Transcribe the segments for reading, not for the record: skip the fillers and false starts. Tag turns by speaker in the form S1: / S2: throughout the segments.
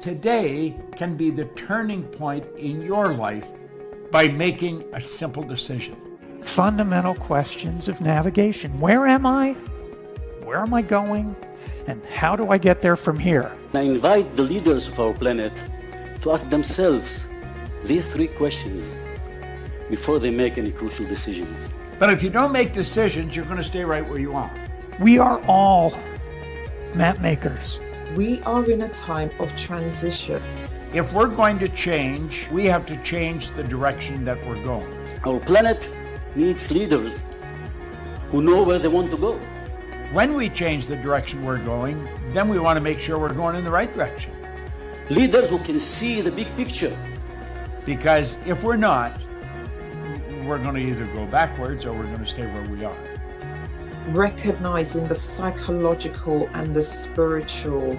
S1: Today can be the turning point in your life by making a simple decision.
S2: Fundamental questions of navigation. Where am I? Where am I going? And how do I get there from here?
S3: I invite the leaders of our planet to ask themselves these three questions before they make any crucial decisions.
S1: But if you don't make decisions, you're going to stay right where you are.
S2: We are all map makers.
S4: We are in a time of transition.
S1: If we're going to change, we have to change the direction that we're going.
S3: Our planet needs leaders who know where they want to go.
S1: When we change the direction we're going, then we want to make sure we're going in the right direction.
S3: Leaders who can see the big picture.
S1: Because if we're not, we're going to either go backwards or we're going to stay where we are.
S4: Recognizing the psychological and the spiritual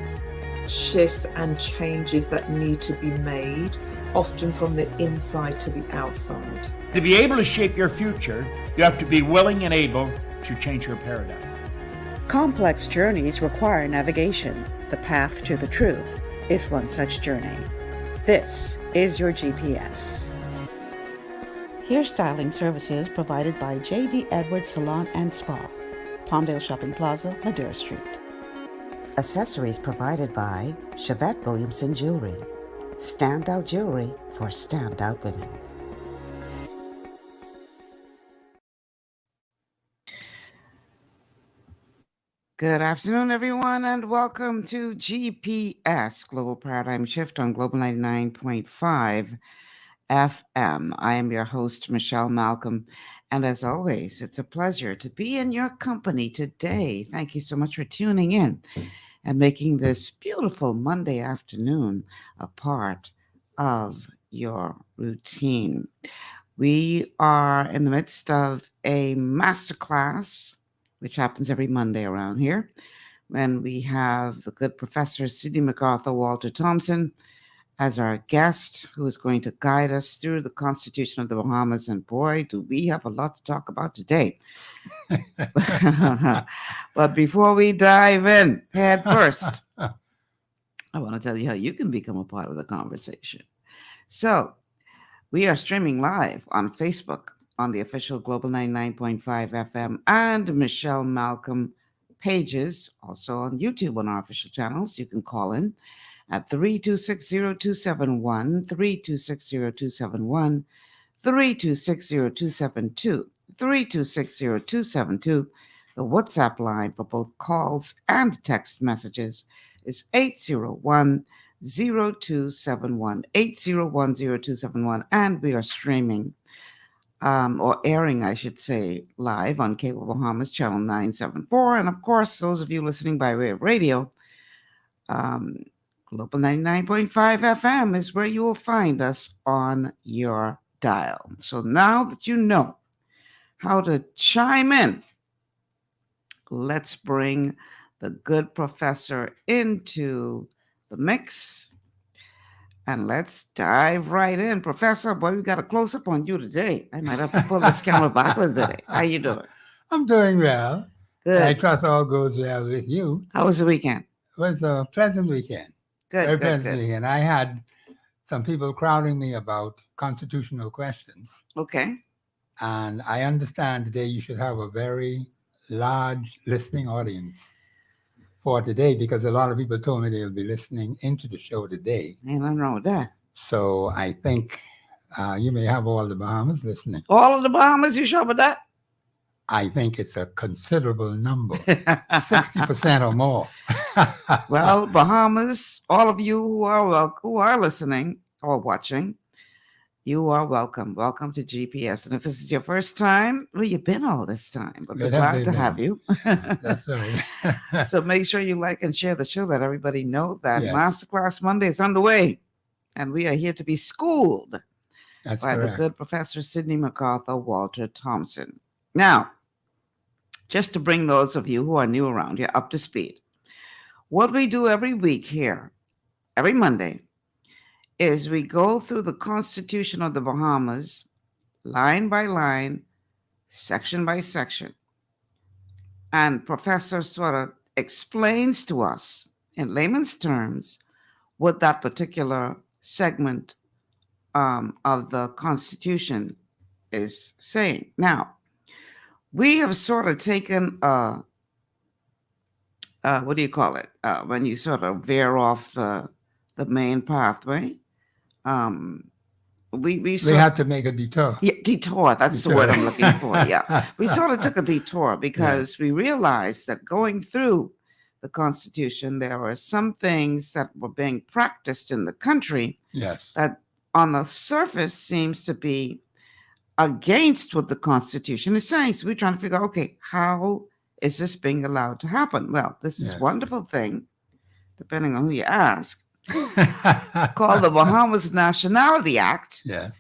S4: shifts and changes that need to be made, often from the inside to the outside.
S1: To be able to shape your future, you have to be willing and able to change your paradigm.
S5: Complex journeys require navigation. The path to the truth is one such journey. This is your GPS. Hairstyling services provided by J.D. Edwards Salon and Spa, Palmdale Shopping Plaza, Madera Street. Accessories provided by Chevette Williamson Jewelry. Standout jewelry for standout women. Good afternoon, everyone, and welcome to GPS, Global Paradigm Shift on Global 99.5 FM. I am your host, Michelle Malcolm, and as always, it's a pleasure to be in your company today. Thank you so much for tuning in and making this beautiful Monday afternoon a part of your routine. We are in the midst of a masterclass, which happens every Monday around here, when we have the good Professor Sidney McArthur, Walter Thompson, as our guest, who is going to guide us through the Constitution of the Bahamas. And boy, do we have a lot to talk about today. But before we dive in head first, I want to tell you how you can become a part of the conversation. So we are streaming live on Facebook, on the official Global 99.5 FM and Michelle Malcolm pages, also on YouTube on our official channels. You can call in at 3260271, 3260271, 3260272, 3260272. The WhatsApp line for both calls and text messages is 801-0271, 801-0271, and we are streaming or airing, I should say, live on Cable Bahamas Channel 974. And of course, those of you listening by way of radio, Global 99.5 FM is where you will find us on your dial. So now that you know how to chime in, let's bring the good professor into the mix. And let's dive right in. Professor, boy, we got a close-up on you today. I might have to pull this camera back a little bit. How you doing?
S6: I'm doing well.
S5: Good.
S6: I trust all goes well with you.
S5: How was the weekend?
S6: It was a pleasant weekend.
S5: Good,
S6: Very
S5: good,
S6: pleasant
S5: good.
S6: weekend. I had some people crowding me about constitutional questions.
S5: Okay.
S6: And I understand today you should have a very large listening audience for today, because a lot of people told me they'll be listening into the show today.
S5: Ain't nothing wrong with that.
S6: So I think you may have all the Bahamas listening.
S5: All of the Bahamas, you sure about that?
S6: I think it's a considerable number, 60% or more.
S5: Well, Bahamas, all of you who are listening or watching, you are welcome. Welcome to GPS. And if this is your first time, well, you've been all this time, but we're glad to have you.
S6: That's right.
S5: So make sure you like and share the show. Let everybody know that
S6: Yes.
S5: Masterclass Monday is underway. And we are here to be schooled
S6: That's
S5: by
S6: correct.
S5: the good Professor Sidney McArthur, Walter Thompson. Now, just to bring those of you who are new around here up to speed, what we do every week here, every Monday, is we go through the Constitution of the Bahamas, line by line, section by section. And Professor sort of explains to us in layman's terms what that particular segment of the Constitution is saying. Now, we have sort of taken what do you call it? When you sort of veer off the main pathway. We
S6: had to make a detour.
S5: Yeah, detour. That's the word I'm looking for. Yeah. We sort of took a detour because we realized that going through the Constitution, there were some things that were being practiced in the country
S6: Yes.
S5: that on the surface seems to be against what the Constitution is saying. So we're trying to figure out, okay, how is this being allowed to happen? Well, this is a wonderful thing, depending on who you ask, called the Bahamas Nationality Act,
S6: Yes.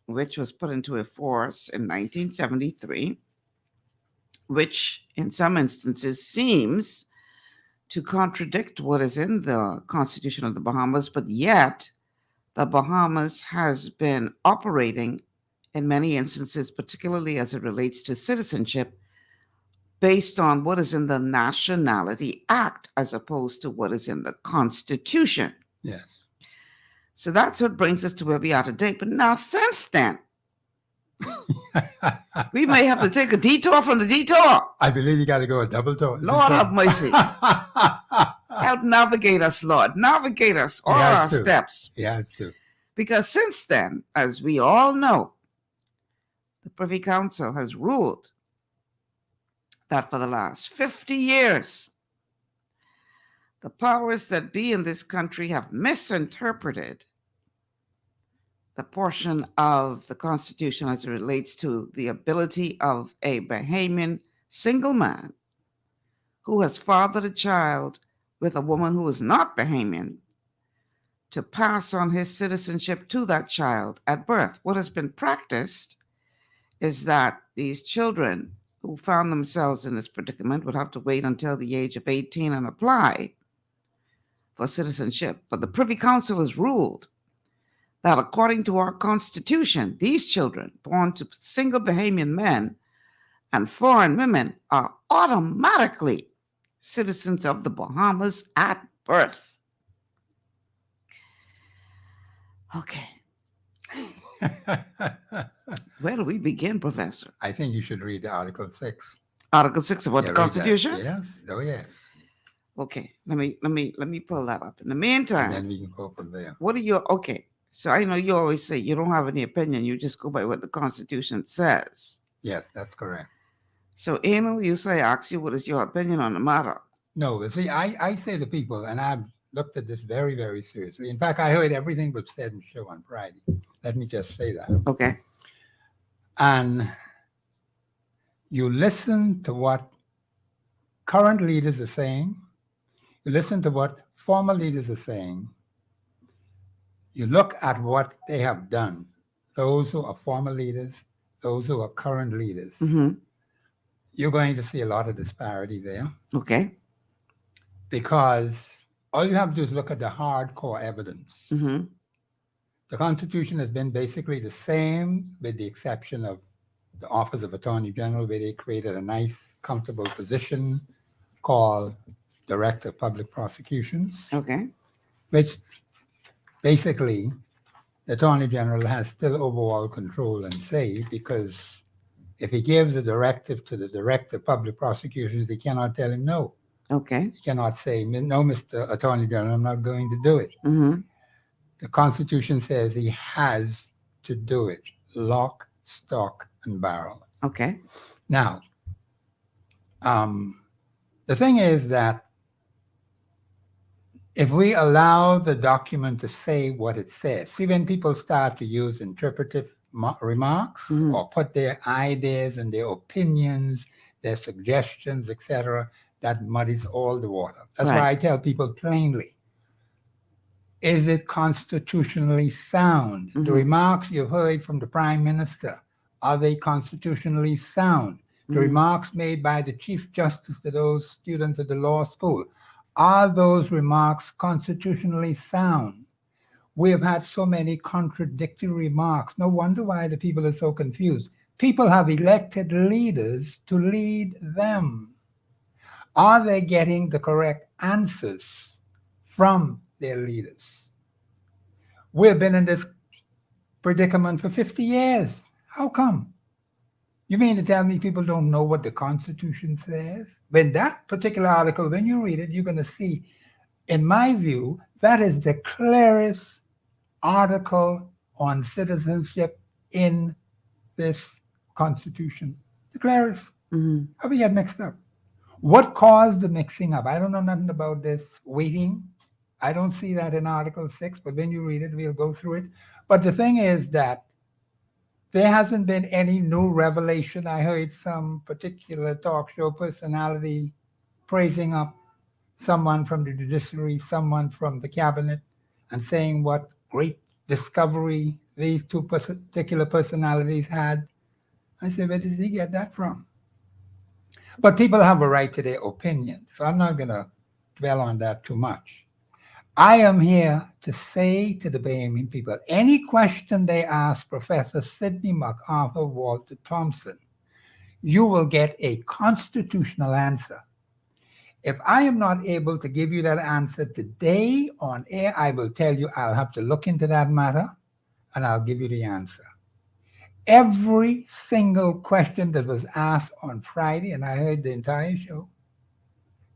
S5: which was put into force in 1973, which in some instances seems to contradict what is in the Constitution of the Bahamas, but yet the Bahamas has been operating in many instances, particularly as it relates to citizenship, based on what is in the Nationality Act as opposed to what is in the Constitution.
S6: Yes.
S5: So that's what brings us to where we are today. But now, since then, we may have to take a detour from the detour.
S6: I believe you got to go a double tour.
S5: Lord have mercy. Help navigate us, Lord. Navigate us all our steps.
S6: He has to.
S5: Because since then, as we all know, the Privy Council has ruled that for the last 50 years, the powers that be in this country have misinterpreted the portion of the Constitution as it relates to the ability of a Bahamian single man who has fathered a child with a woman who is not Bahamian to pass on his citizenship to that child at birth. What has been practiced is that these children who found themselves in this predicament would have to wait until the age of 18 and apply for citizenship. But the Privy Council has ruled that according to our Constitution, these children born to single Bahamian men and foreign women are automatically citizens of the Bahamas at birth. Okay. Where do we begin, Professor?
S6: I think you should read Article 6.
S5: Article 6 of what, the Constitution?
S6: Yes. Oh, yes.
S5: Okay, let me pull that up. In the meantime,
S6: And then we can go from there.
S5: what are your, okay, so I know you always say you don't have any opinion, you just go by what the Constitution says.
S6: Yes, that's correct.
S5: So, Anil, you say, I ask you, what is your opinion on the matter?
S6: No, but see, I say to people, and I've looked at this very, very seriously. In fact, I heard everything was said in the show on Friday. Let me just say that.
S5: Okay.
S6: And you listen to what current leaders are saying. You listen to what former leaders are saying. You look at what they have done. Those who are former leaders, those who are current leaders.
S5: Mm-hmm.
S6: You're going to see a lot of disparity there.
S5: Okay.
S6: Because all you have to do is look at the hardcore evidence.
S5: Mm-hmm.
S6: The Constitution has been basically the same, with the exception of the Office of Attorney General, where they created a nice, comfortable position called Director of Public Prosecutions,
S5: Okay.
S6: which basically the Attorney General has still overall control and say, because if he gives a directive to the Director of Public Prosecutions, he cannot tell him no.
S5: Okay.
S6: He cannot say, no, Mr. Attorney General, I'm not going to do it.
S5: Mm-hmm.
S6: The Constitution says he has to do it, lock, stock, and barrel.
S5: Okay.
S6: Now, the thing is that if we allow the document to say what it says, see, when people start to use interpretive remarks or put their ideas and their opinions, their suggestions, etc., that muddies all the water. That's why I tell people plainly, is it constitutionally sound?
S5: Mm-hmm.
S6: The remarks you've heard from the Prime Minister, are they constitutionally sound? The remarks made by the Chief Justice to those students at the law school, are those remarks constitutionally sound? We have had so many contradictory remarks. No wonder why the people are so confused. People have elected leaders to lead them. Are they getting the correct answers from their leaders. We've been in this predicament for 50 years. How come? You mean to tell me people don't know what the Constitution says? When that particular article, when you read it, you're going to see, in my view, that is the clearest article on citizenship in this Constitution. The clearest. How we get mixed up? What caused the mixing up? I don't know nothing about this waiting. I don't see that in Article 6, but when you read it, we'll go through it. But the thing is that there hasn't been any new revelation. I heard some particular talk show personality praising up someone from the judiciary, someone from the cabinet, and saying what great discovery these two particular personalities had. I said, where did he get that from? But people have a right to their opinion, so I'm not going to dwell on that too much. I am here to say to the Bahamian people, any question they ask Professor Sidney McArthur, Walter Thompson, you will get a constitutional answer. If I am not able to give you that answer today on air, I will tell you I'll have to look into that matter and I'll give you the answer. Every single question that was asked on Friday, and I heard the entire show,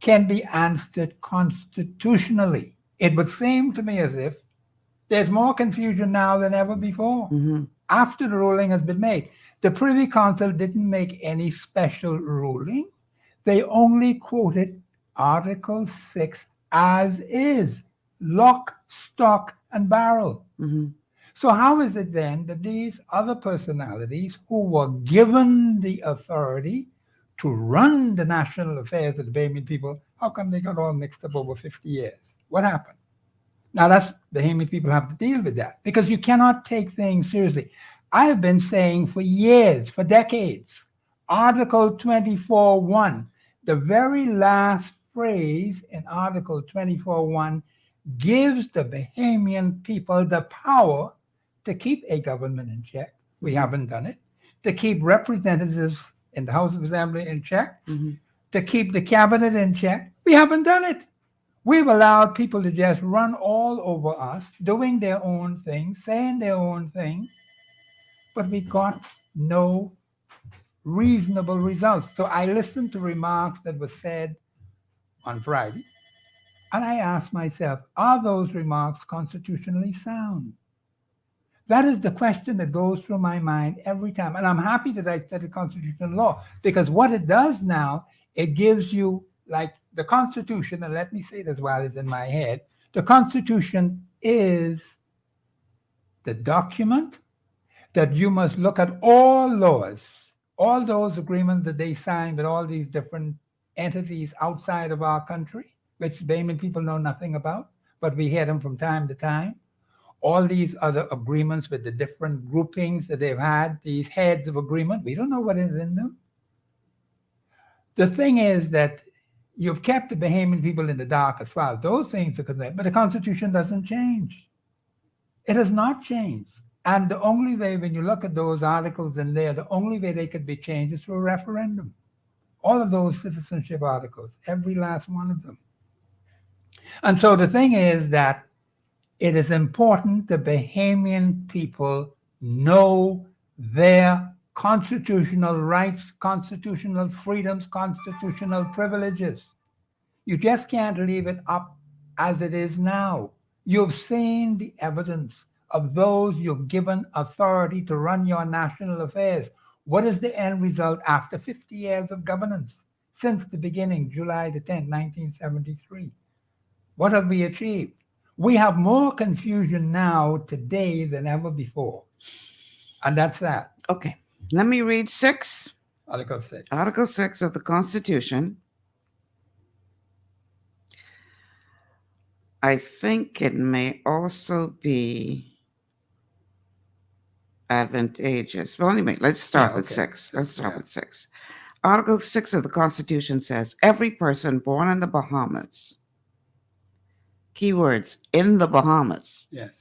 S6: can be answered constitutionally. It would seem to me as if there's more confusion now than ever before. After the ruling has been made. The Privy Council didn't make any special ruling. They only quoted Article 6 as is, lock, stock, and barrel. So how is it then that these other personalities who were given the authority to run the national affairs of the Bahamian people, how come they got all mixed up over 50 years? What happened? Now that's the Bahamian people have to deal with that because you cannot take things seriously. I have been saying for years, for decades, Article 24.1, the very last phrase in Article 24.1 gives the Bahamian people the power to keep a government in check. We haven't done it. To keep representatives in the House of Assembly in check. To keep the cabinet in check. We haven't done it. We've allowed people to just run all over us, doing their own thing, saying their own thing, but we got no reasonable results. So I listened to remarks that were said on Friday, and I asked myself, are those remarks constitutionally sound? That is the question that goes through my mind every time. And I'm happy that I studied constitutional law because what it does now, it gives you like the Constitution, and let me say this while it's in my head, the Constitution is the document that you must look at all laws, all those agreements that they signed with all these different entities outside of our country, which Bahamian people know nothing about, but we hear them from time to time. All these other agreements with the different groupings that they've had, these heads of agreement, we don't know what is in them. The thing is that you've kept the Bahamian people in the dark as far as those things are concerned, but the Constitution doesn't change. It has not changed. And the only way, when you look at those articles in there, the only way they could be changed is through a referendum. All of those citizenship articles, every last one of them. And so the thing is that it is important the Bahamian people know their constitutional rights, constitutional freedoms, constitutional privileges. You just can't leave it up as it is now. You've seen the evidence of those you've given authority to run your national affairs. What is the end result after 50 years of governance? Since the beginning, July the 10th, 1973. What have we achieved? We have more confusion now today than ever before. And that's that.
S5: Okay. Let me read 6.
S6: Article 6.
S5: Article 6 of the Constitution. I think it may also be advantageous. Well, anyway, let's start with 6. Let's start with 6. Article 6 of the Constitution says, every person born in the Bahamas, keywords, in the Bahamas,
S6: Yes.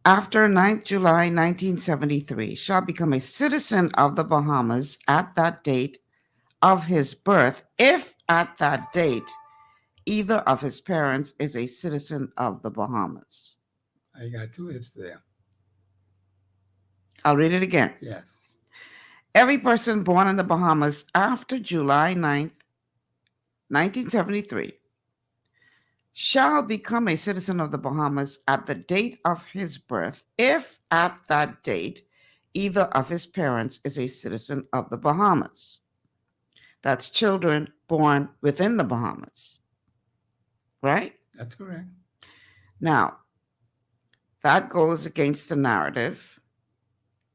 S5: after 9th July 1973 shall become a citizen of the Bahamas at that date of his birth, if at that date either of his parents is a citizen of the Bahamas.
S6: I got two ifs there.
S5: I'll read it again.
S6: Yes.
S5: Every person born in the Bahamas after July 9th, 1973, shall become a citizen of the Bahamas at the date of his birth if at that date either of his parents is a citizen of the Bahamas. That's children born within the Bahamas. Right?
S6: That's correct.
S5: Now, that goes against the narrative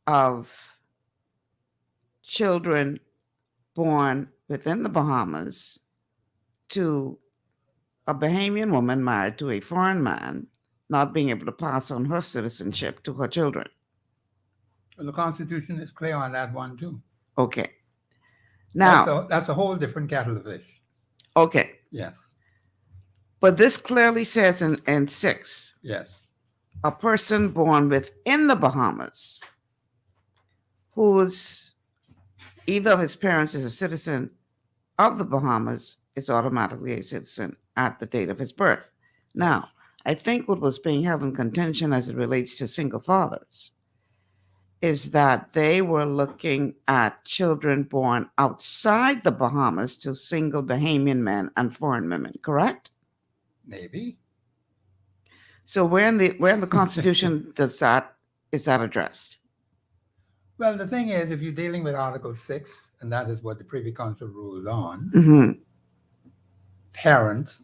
S5: of children born within the Bahamas to a Bahamian woman married to a foreign man not being able to pass on her citizenship to her children.
S6: Well, the Constitution is clear on that one too.
S5: Okay. Now,
S6: That's a whole different kettle of fish.
S5: okay.
S6: Yes.
S5: But this clearly says in 6,
S6: Yes.
S5: a person born within the Bahamas whose either of his parents is a citizen of the Bahamas is automatically a citizen at the date of his birth. Now, I think what was being held in contention as it relates to single fathers is that they were looking at children born outside the Bahamas to single Bahamian men and foreign women, correct?
S6: Maybe.
S5: So where in the Constitution is that addressed?
S6: Well, the thing is, if you're dealing with Article 6, and that is what the Privy Council ruled on,
S5: Mm-hmm.
S6: parent,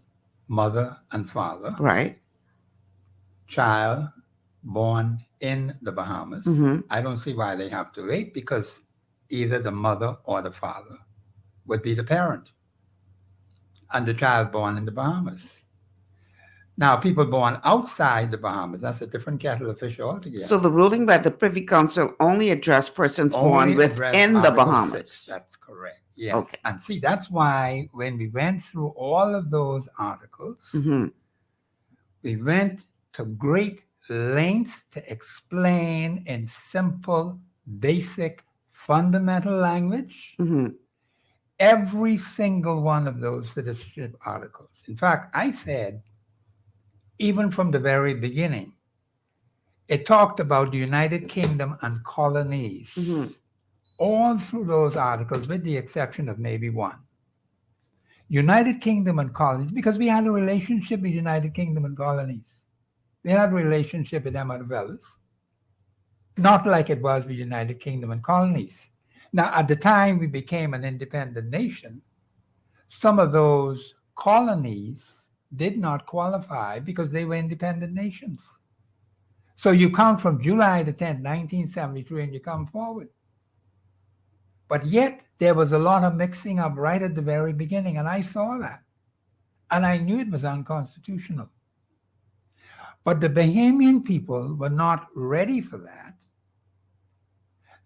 S6: mother, and father,
S5: Right.
S6: child born in the Bahamas,
S5: Mm-hmm.
S6: I don't see why they have to wait, because either the mother or the father would be the parent and the child born in the Bahamas. Now, people born outside the Bahamas, that's a different kettle of fish altogether.
S5: So the ruling by the Privy Council only addressed persons born
S6: Only address
S5: within the
S6: Article
S5: Bahamas.
S6: 6. That's correct. Yes.
S5: Okay.
S6: And see, that's why when we went through all of those articles,
S5: Mm-hmm.
S6: we went to great lengths to explain in simple, basic, fundamental language
S5: Mm-hmm.
S6: every single one of those citizenship articles. In fact, I said, even from the very beginning, it talked about the United Kingdom and colonies
S5: Mm-hmm.
S6: all through those articles, with the exception of maybe one. United Kingdom and colonies, because we had a relationship with United Kingdom and colonies. We had a relationship with them as well. Not like it was with United Kingdom and colonies. Now, at the time we became an independent nation, some of those colonies did not qualify because they were independent nations. So you count from July the 10th, 1973, and you come forward. But yet there was a lot of mixing up right at the very beginning, and I saw that. And I knew it was unconstitutional. But the Bahamian people were not ready for that.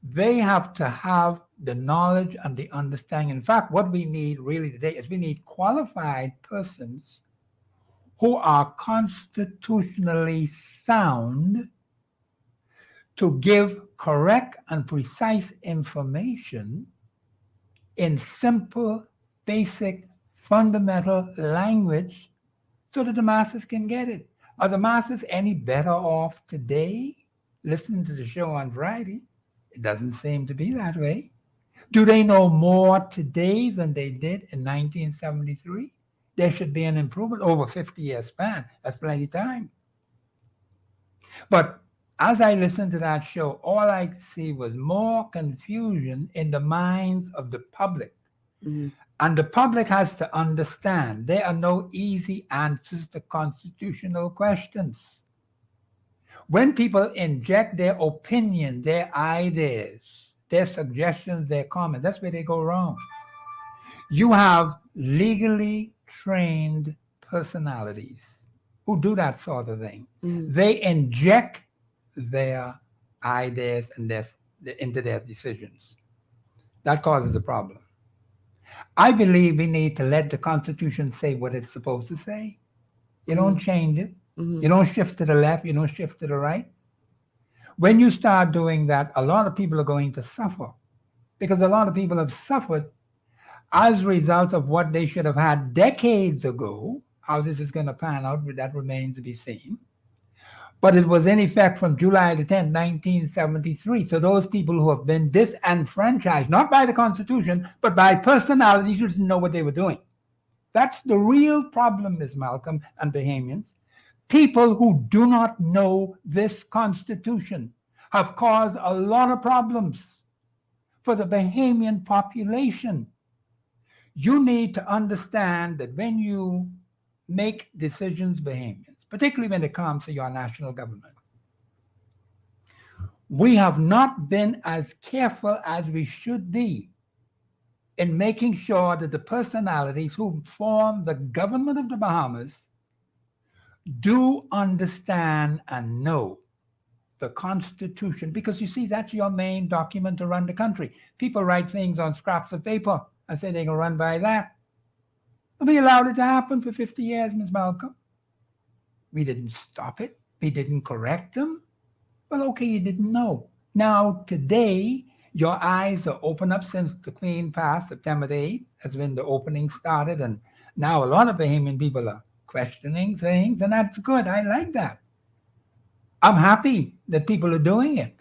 S6: They have to have the knowledge and the understanding. In fact, what we need really today is we need qualified persons who are constitutionally sound to give correct and precise information in simple, basic, fundamental language so that the masses can get it. Are the masses any better off today listening to the show on Friday? It doesn't seem to be that way. Do they know more today than they did in 1973? There should be an improvement over a 50-year span. That's plenty of time. But as I listened to that show, all I could see was more confusion in the minds of the public.
S5: Mm-hmm.
S6: And the public has to understand there are no easy answers to constitutional questions. When people inject their opinion, their ideas, their suggestions, their comments, that's where they go wrong. You have legally trained personalities who do that sort of thing.
S5: Mm-hmm.
S6: They inject their ideas and into their decisions. That causes a problem. I believe we need to let the Constitution say what it's supposed to say. You don't change it.
S5: Mm-hmm.
S6: You don't shift to the left. You don't shift to the right. When you start doing that, a lot of people are going to suffer, because a lot of people have suffered as a result of what they should have had decades ago How this is going to pan out, that remains to be seen. But it was in effect from July the 10th, 1973. So those people who have been disenfranchised, not by the Constitution, but by personalities who didn't know what they were doing. That's the real problem, Ms. Malcolm and Bahamians. People who do not know this Constitution have caused a lot of problems for the Bahamian population. You need to understand that when you make decisions, Bahamians, particularly when it comes to your national government, we have not been as careful as we should be in making sure that the personalities who form the government of the Bahamas do understand and know the Constitution, because you see, that's your main document to run the country. People write things on scraps of paper and say they can run by that. And we allowed it to happen for 50 years, Ms. Malcolm. We didn't stop it. We didn't correct them. Well, okay, you didn't know. Now, today, your eyes are open up since the Queen passed, September 8th, that's when the opening started. And now a lot of Bahamian people are questioning things, and that's good. I like that. I'm happy that people are doing it.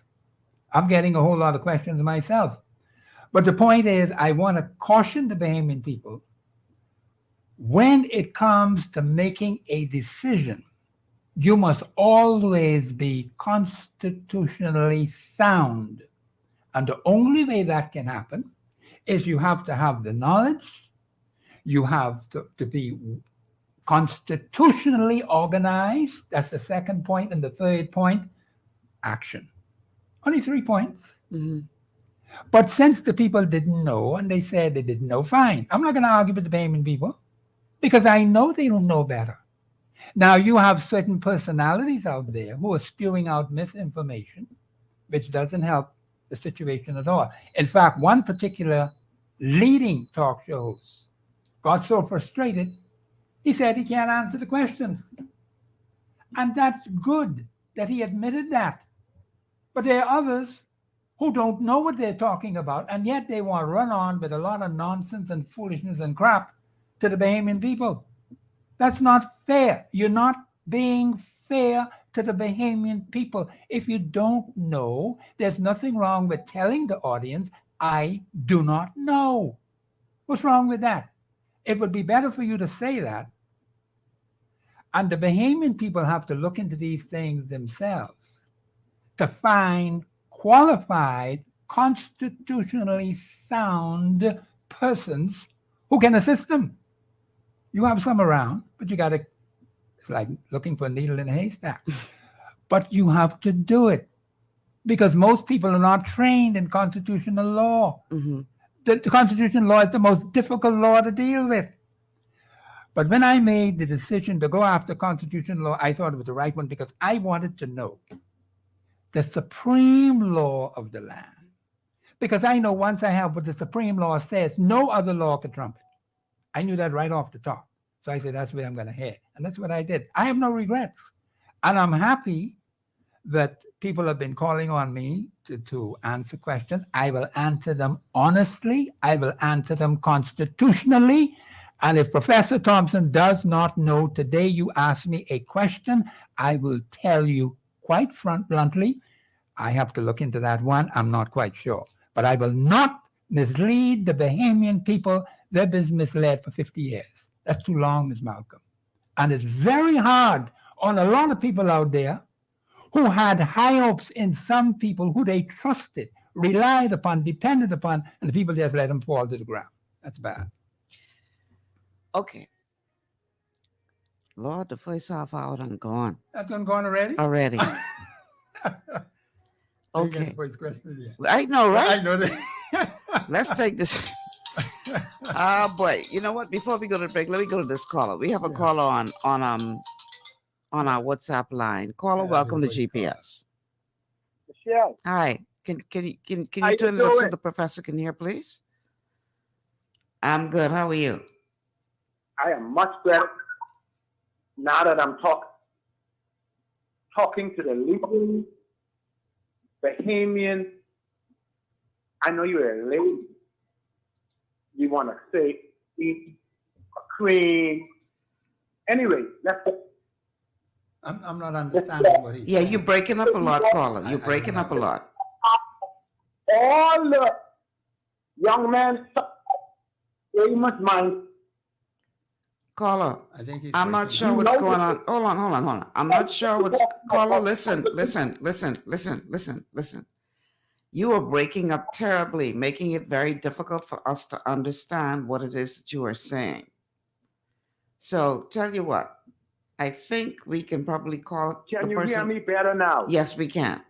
S6: I'm getting a whole lot of questions myself. But the point is, I want to caution the Bahamian people, when it comes to making a decision, you must always be constitutionally sound. And the only way that can happen is you have to have the knowledge, you have to be constitutionally organized. That's the second point. And the third point, action. Only 3 points.
S5: Mm-hmm.
S6: But since the people didn't know, and they said they didn't know, fine. I'm not going to argue with the Bahamian people, because I know they don't know better. Now, you have certain personalities out there who are spewing out misinformation, which doesn't help the situation at all. In fact, one particular leading talk show host got so frustrated, he said he can't answer the questions. And that's good that he admitted that. But there are others who don't know what they're talking about, and yet they want to run on with a lot of nonsense and foolishness and crap to the Bahamian people. That's not fair. You're not being fair to the Bahamian people. If you don't know, there's nothing wrong with telling the audience, I do not know. What's wrong with that? It would be better for you to say that. And the Bahamian people have to look into these things themselves to find qualified, constitutionally sound persons who can assist them. You have some around, but you got to, it's like looking for a needle in a haystack. But you have to do it, because most people are not trained in constitutional law.
S5: Mm-hmm.
S6: The constitutional law is the most difficult law to deal with. But when I made the decision to go after constitutional law, I thought it was the right one, because I wanted to know the supreme law of the land. Because I know once I have what the supreme law says, no other law can trump it. I knew that right off the top. So I said, that's where I'm going to head. And that's what I did. I have no regrets. And I'm happy that people have been calling on me to answer questions. I will answer them honestly. I will answer them constitutionally. And if Professor Thompson does not know today, you ask me a question, I will tell you quite bluntly, I have to look into that one. I'm not quite sure. But I will not mislead the Bahamian people. They've been misled for 50 years. That's too long, Ms. Malcolm. And it's very hard on a lot of people out there who had high hopes in some people who they trusted, relied upon, depended upon, and the people just let them fall to the ground. That's bad.
S5: Okay. Lord, the first half hour done gone.
S6: That's done gone already?
S5: Already.
S6: You
S5: Okay.
S6: got the first question again.
S5: I know, right?
S6: I know that.
S5: Let's take this. Boy, you know what? Before we go to the break, let me go to this caller. We have a caller on our WhatsApp line. Caller, welcome to GPS.
S7: Michelle,
S5: Hi. Can you
S7: How you
S5: turn it up so
S7: doing?
S5: the professor can hear, please? I'm good. How are you?
S7: I am much better now that I'm talking to the legal Bahamian. I know you're a lady. You want to say eat a cream, Anyway, let's go.
S6: I'm not understanding what he's
S5: Yeah,
S6: saying.
S5: you're breaking up a lot, caller. You're
S6: I
S5: breaking
S6: don't
S5: up a
S6: know.
S5: lot.
S7: All the young men, Amos mind.
S5: Caller,
S6: I think he's
S5: I'm not
S6: breaking
S5: sure
S6: up.
S5: what's
S7: know
S5: going
S7: that-
S5: on. Hold on. I'm not sure what's... Caller, listen. You are breaking up terribly, making it very difficult for us to understand what it is that you are saying. So, tell you what, I think we can probably call
S7: Can
S5: the
S7: you hear
S5: person...
S7: me better now?
S5: Yes, we can.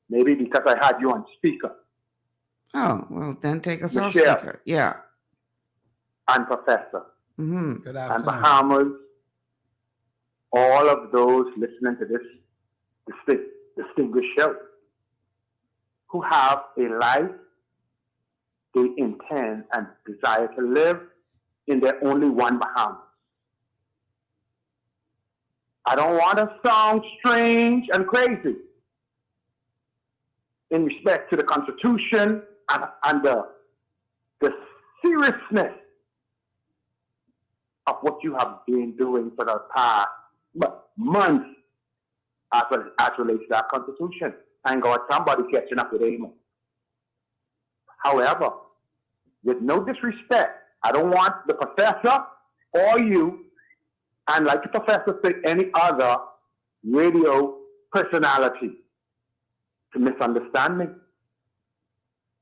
S7: Maybe because I had you on speaker.
S5: Oh, well, then take us off
S7: Michelle.
S5: speaker. Yeah.
S7: And Professor
S5: Mm-hmm.
S6: Good
S7: and
S6: afternoon.
S7: Bahamas, all of those listening to this distinguished show who have a life they intend and desire to live in their only one Bahamas. I don't want to sound strange and crazy in respect to the Constitution and the seriousness of what you have been doing for the past months as relates to that Constitution. Thank God somebody's catching up with Amos. However, with no disrespect, I don't want the professor or you, and like the professor said, any other radio personality to misunderstand me.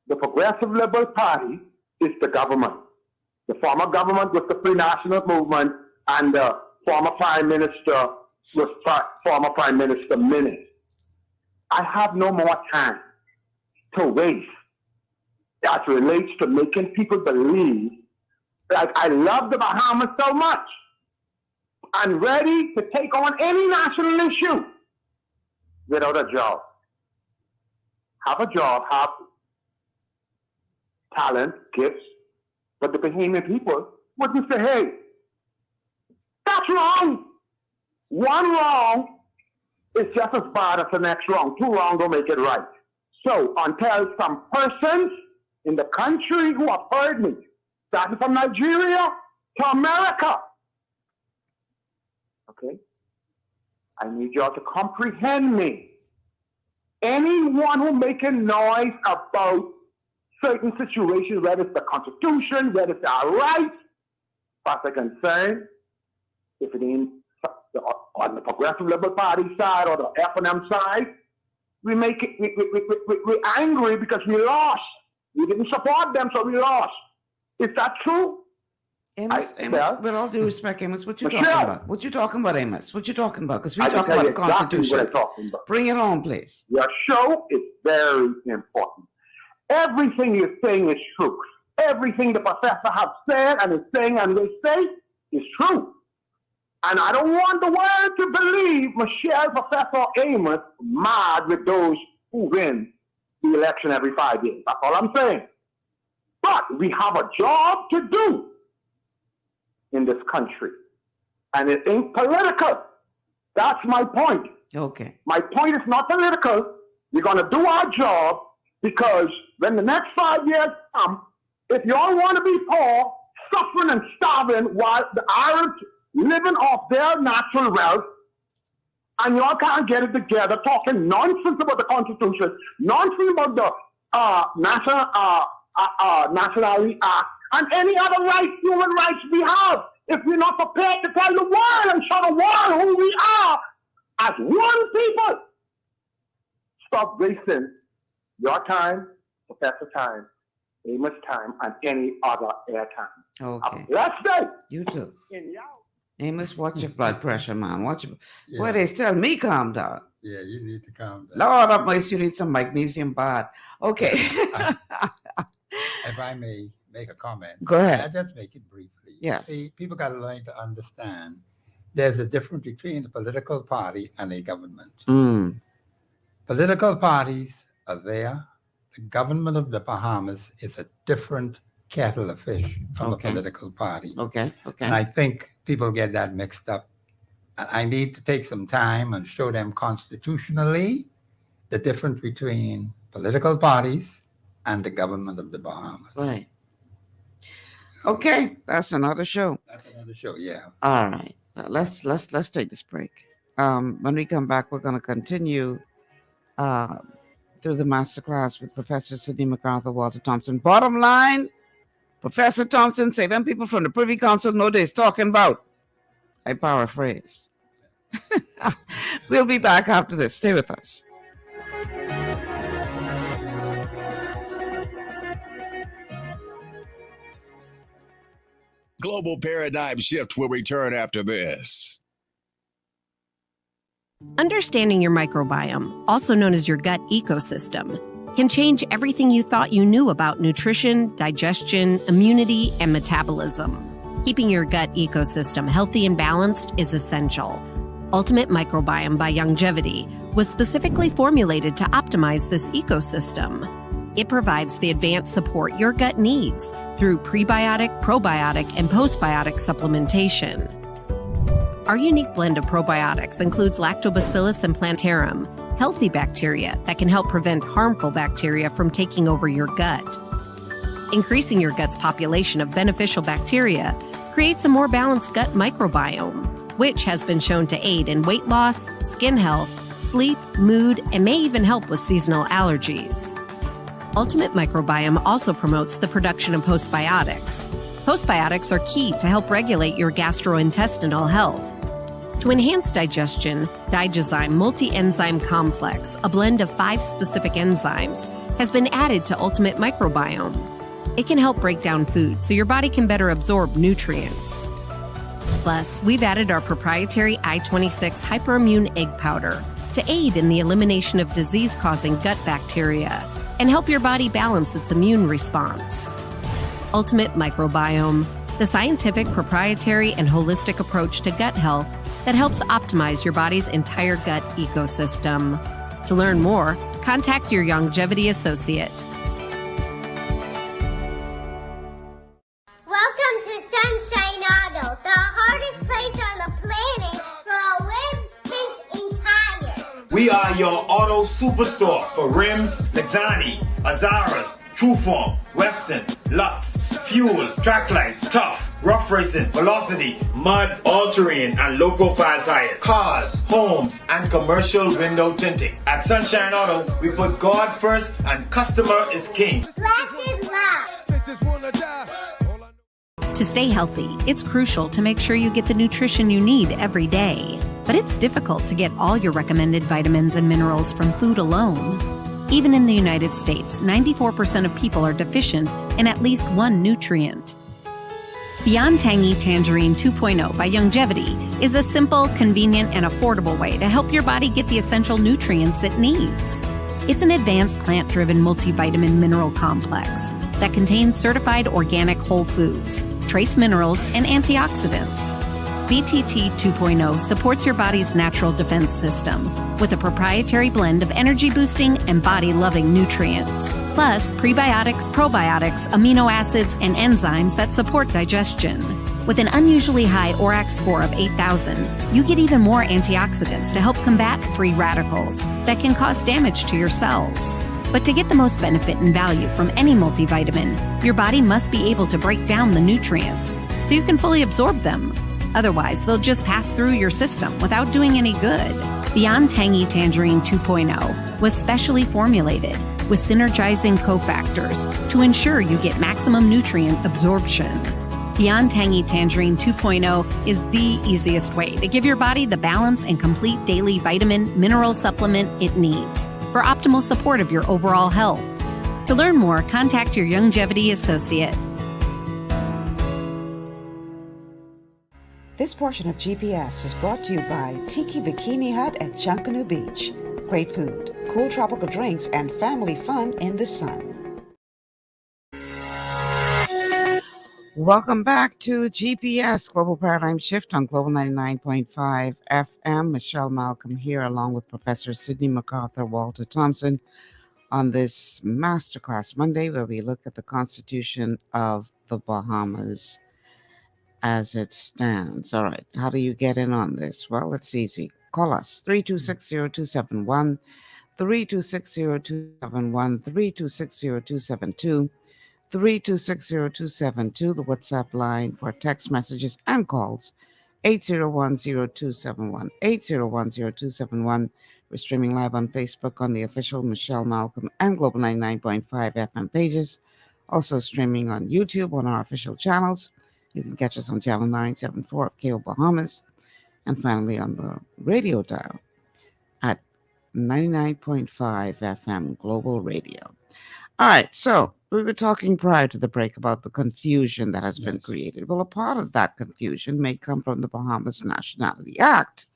S7: The Progressive Liberal Party is the government. The former government was the Free National Movement, and the former Prime Minister was former Prime Minister Minute. I have no more time to waste as relates to making people believe that I love the Bahamas so much. I'm ready to take on any national issue without a job. Have a job, have talent, gifts, but the Bahamian people wouldn't say, hey, that's wrong. One wrong is just as bad as the next wrong. Two wrong don't make it right. So until some persons in the country who have heard me, starting from Nigeria to America, okay, I need y'all to comprehend me. Anyone who making noise about certain situations, whether it's the Constitution, whether it's our rights, as far as I'm concerned, if it ain't on the Progressive Liberal Party side or the F&M side, we make it, we're angry because we lost. We didn't support them, so we lost. Is that true?
S5: Amos,
S7: well,
S5: with all due respect, Amos, what you
S7: Michelle.
S5: talking about? What you talking about, Amos? What you talking about? Because we
S7: I can
S5: talking
S7: tell
S5: about
S7: you
S5: the
S7: exactly
S5: Constitution.
S7: what I'm talking about.
S5: Bring it on, please.
S7: Your show is very important. Everything you're saying is true. Everything the professor has said and is saying and will say is true. And I don't want the world to believe Michelle, Professor Amos, mad with those who win the election every 5 years. That's all I'm saying. But we have a job to do in this country. And it ain't political. That's my point.
S5: Okay.
S7: My point is not political. We're going to do our job because when the next 5 years come, if y'all want to be poor, suffering and starving while the Irish living off their natural wealth, and y'all can't get it together, talking nonsense about the Constitution, nonsense about the Nationality Act, and any other rights, human rights we have, if we're not prepared to tell the world and show the world who we are as one people. Stop wasting your time, Professor time, Amos time, and any other air time.
S5: Okay.
S7: Let's say.
S5: You too.
S7: In y'all.
S5: Amos, watch your blood pressure, man. Watch your...
S6: Yeah.
S5: Boy, they tell me calm down.
S6: Yeah, you need to calm down.
S5: Lord of mercy, you need some magnesium bad. Okay.
S6: If I may make a comment.
S5: Go ahead.
S6: I'll just make it briefly.
S5: Yes.
S6: See, people got to learn to understand there's a difference between a political party and a government. Political parties are there. The government of the Bahamas is a different kettle of fish from
S5: Okay.
S6: a political party.
S5: Okay.
S6: And I think people get that mixed up. And I need to take some time and show them constitutionally the difference between political parties and the government of the Bahamas.
S5: Right. Okay, that's another show.
S6: That's another show. Yeah.
S5: All right, let's take this break. When we come back, we're going to continue uh, through the masterclass with Professor Sidney McArthur, Walter Thompson. Bottom line, Professor Thompson say them people from the Privy Council know they's talking about. I paraphrase. We'll be back after this. Stay with us.
S8: Global Paradigm Shift will return after this.
S9: Understanding your microbiome, also known as your gut ecosystem, can change everything you thought you knew about nutrition, digestion, immunity, and metabolism. Keeping your gut ecosystem healthy and balanced is essential. Ultimate Microbiome by Longevity was specifically formulated to optimize this ecosystem. It provides the advanced support your gut needs through prebiotic, probiotic, and postbiotic supplementation. Our unique blend of probiotics includes Lactobacillus and Plantarum, healthy bacteria that can help prevent harmful bacteria from taking over your gut. Increasing your gut's population of beneficial bacteria creates a more balanced gut microbiome, which has been shown to aid in weight loss, skin health, sleep, mood, and may even help with seasonal allergies. Ultimate Microbiome also promotes the production of postbiotics. Postbiotics are key to help regulate your gastrointestinal health. To enhance digestion, Digizyme Multi-Enzyme Complex, a blend of 5 specific enzymes, has been added to Ultimate Microbiome. It can help break down food so your body can better absorb nutrients. Plus, we've added our proprietary I-26 Hyperimmune Egg Powder to aid in the elimination of disease-causing gut bacteria and help your body balance its immune response. Ultimate Microbiome, the scientific, proprietary, and holistic approach to gut health that helps optimize your body's entire gut ecosystem. To learn more, contact your Longevity associate.
S10: Welcome to Sunshine Auto, the hardest place on the planet for rims, paints, and tires.
S11: We are your auto superstore for rims, Lexani, Azaras, Trueform, Weston, Lux, Fuel, Tracklight, Tough, Rough Racing, Velocity, Mud, All-Terrain, and low-profile tires. Cars, homes, and commercial window tinting. At Sunshine Auto, we put God first and customer is king.
S10: Glasses love.
S9: To stay healthy, it's crucial to make sure you get the nutrition you need every day. But it's difficult to get all your recommended vitamins and minerals from food alone. Even in the United States, 94% of people are deficient in at least one nutrient. Beyond Tangy Tangerine 2.0 by Longevity is a simple, convenient, and affordable way to help your body get the essential nutrients it needs. It's an advanced plant-driven multivitamin mineral complex that contains certified organic whole foods, trace minerals, and antioxidants. BTT 2.0 supports your body's natural defense system with a proprietary blend of energy-boosting and body-loving nutrients, plus prebiotics, probiotics, amino acids, and enzymes that support digestion. With an unusually high ORAC score of 8,000, you get even more antioxidants to help combat free radicals that can cause damage to your cells. But to get the most benefit and value from any multivitamin, your body must be able to break down the nutrients so you can fully absorb them. Otherwise, they'll just pass through your system without doing any good. Beyond Tangy Tangerine 2.0 was specially formulated with synergizing cofactors to ensure you get maximum nutrient absorption. Beyond Tangy Tangerine 2.0 is the easiest way to give your body the balance and complete daily vitamin mineral supplement it needs for optimal support of your overall health. To learn more, contact your Longevity associate.
S12: This portion of GPS is brought to you by Tiki Bikini Hut at Junkanoo Beach. Great food, cool tropical drinks, and family fun in the sun.
S5: Welcome back to GPS Global Paradigm Shift on Global 99.5 FM. Michelle Malcolm here, along with Professor Sidney McArthur, Walter Thompson, on this Masterclass Monday, where we look at the Constitution of the Bahamas as it stands. All right, how do you get in on this? Well, it's easy. Call us 3260271, 3260271, 3260272. 3260272, the WhatsApp line for text messages and calls, 8010271, 8010271. We're streaming live on Facebook on the official Michelle Malcolm and Global 99.5 FM pages. Also streaming on YouTube on our official channels. You can catch us on channel 974 of KO Bahamas. And finally on the radio dial at 99.5 FM Global Radio. All right, so we were talking prior to the break about the confusion that has been created. Well, a part of that confusion may come from the Bahamas Nationality Act,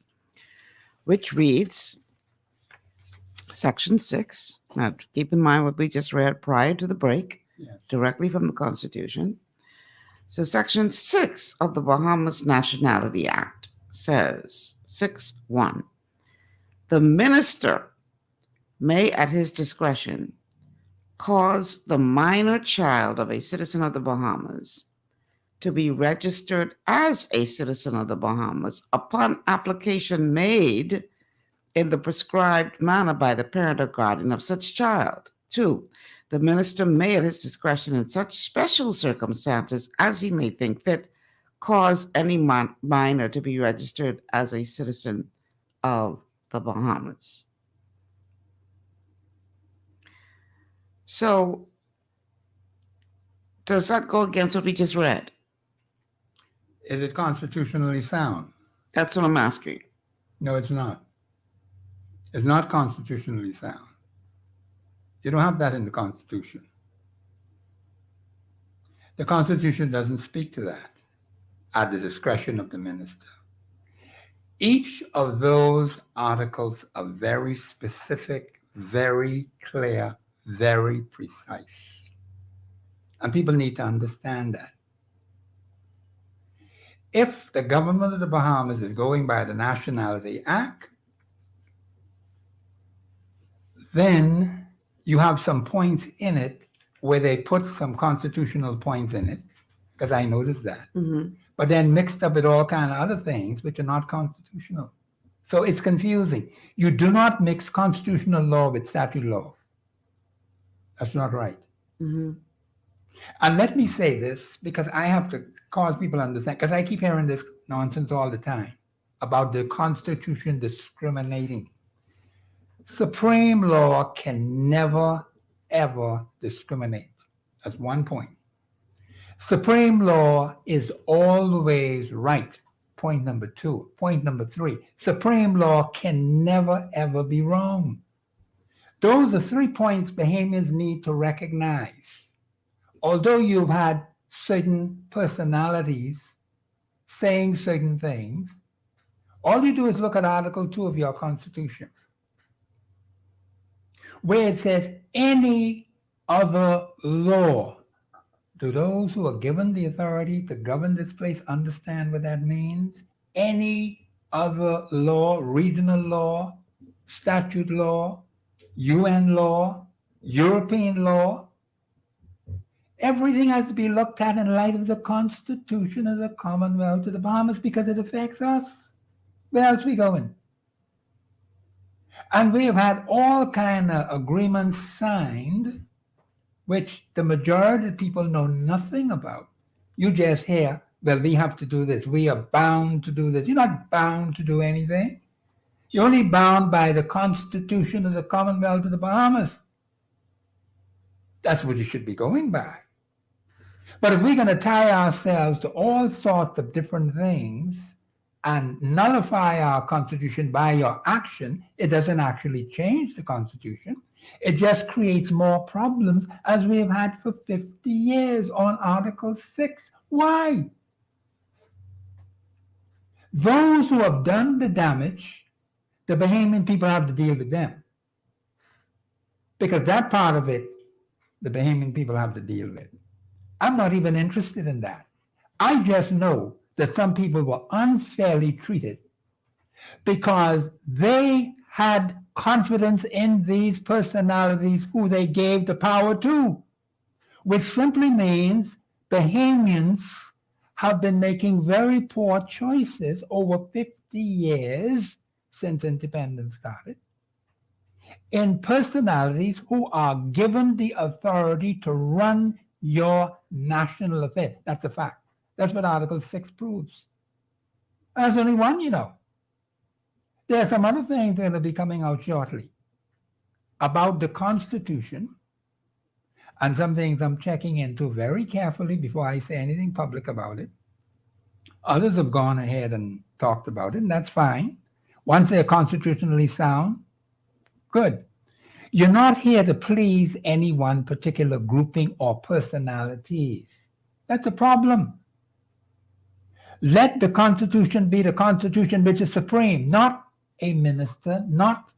S5: which reads, Section 6. Now, keep in mind what we just read prior to the break, directly from the Constitution. So, Section 6 of the Bahamas Nationality Act says, 6.1, the minister may, at his discretion, cause the minor child of a citizen of the Bahamas to be registered as a citizen of the Bahamas upon application made in the prescribed manner by the parent or guardian of such child. 2, the minister may, at his discretion, in such special circumstances as he may think fit, cause any minor to be registered as a citizen of the Bahamas. So, does that go against what we just read?
S6: Is it constitutionally sound?
S5: That's what I'm asking.
S6: No, it's not. It's not constitutionally sound. You don't have that in the Constitution. The Constitution doesn't speak to that at the discretion of the minister. Each of those articles are very specific, very clear, very precise. And people need to understand that. If the government of the Bahamas is going by the Nationality Act, then you have some points in it where they put some constitutional points in it, because I noticed that.
S5: Mm-hmm.
S6: But then mixed up with all kind of other things which are not constitutional. So it's confusing. You do not mix constitutional law with statute law. That's not right.
S5: Mm-hmm.
S6: And let me say this, because I have to cause people to understand, because I keep hearing this nonsense all the time about the Constitution discriminating. Supreme law can never, ever discriminate. That's one point. Supreme law is always right. Point number 2. Point number 3, supreme law can never, ever be wrong. Those are 3 points Bahamians need to recognize. Although you've had certain personalities saying certain things, all you do is look at Article 2 of your Constitution, where it says any other law. Do those who are given the authority to govern this place understand what that means? Any other law, regional law, statute law, UN law, European law, everything has to be looked at in light of the Constitution of the Commonwealth of the Bahamas because it affects us. Where else are we going? And we have had all kind of agreements signed which the majority of people know nothing about. You just hear, well, we have to do this. We are bound to do this. You're not bound to do anything. You're only bound by the Constitution of the Commonwealth of the Bahamas. That's what you should be going by. But if we're going to tie ourselves to all sorts of different things and nullify our Constitution by your action, it doesn't actually change the Constitution. It just creates more problems as we have had for 50 years on Article 6. Why? Those who have done the damage, the Bahamian people have to deal with them. Because that part of it, the Bahamian people have to deal with. I'm not even interested in that. I just know that some people were unfairly treated because they had confidence in these personalities who they gave the power to, which simply means Bahamians have been making very poor choices over 50 years since independence started in personalities who are given the authority to run your national affairs. That's a fact. That's what Article 6 proves. That's only one, you know. There are some other things that will be coming out shortly about the Constitution, and some things I'm checking into very carefully before I say anything public about it. Others have gone ahead and talked about it, and that's fine. Once they're constitutionally sound, good. You're not here to please any one particular grouping or personalities. That's a problem. Let the Constitution be the Constitution which is supreme, not a minister, not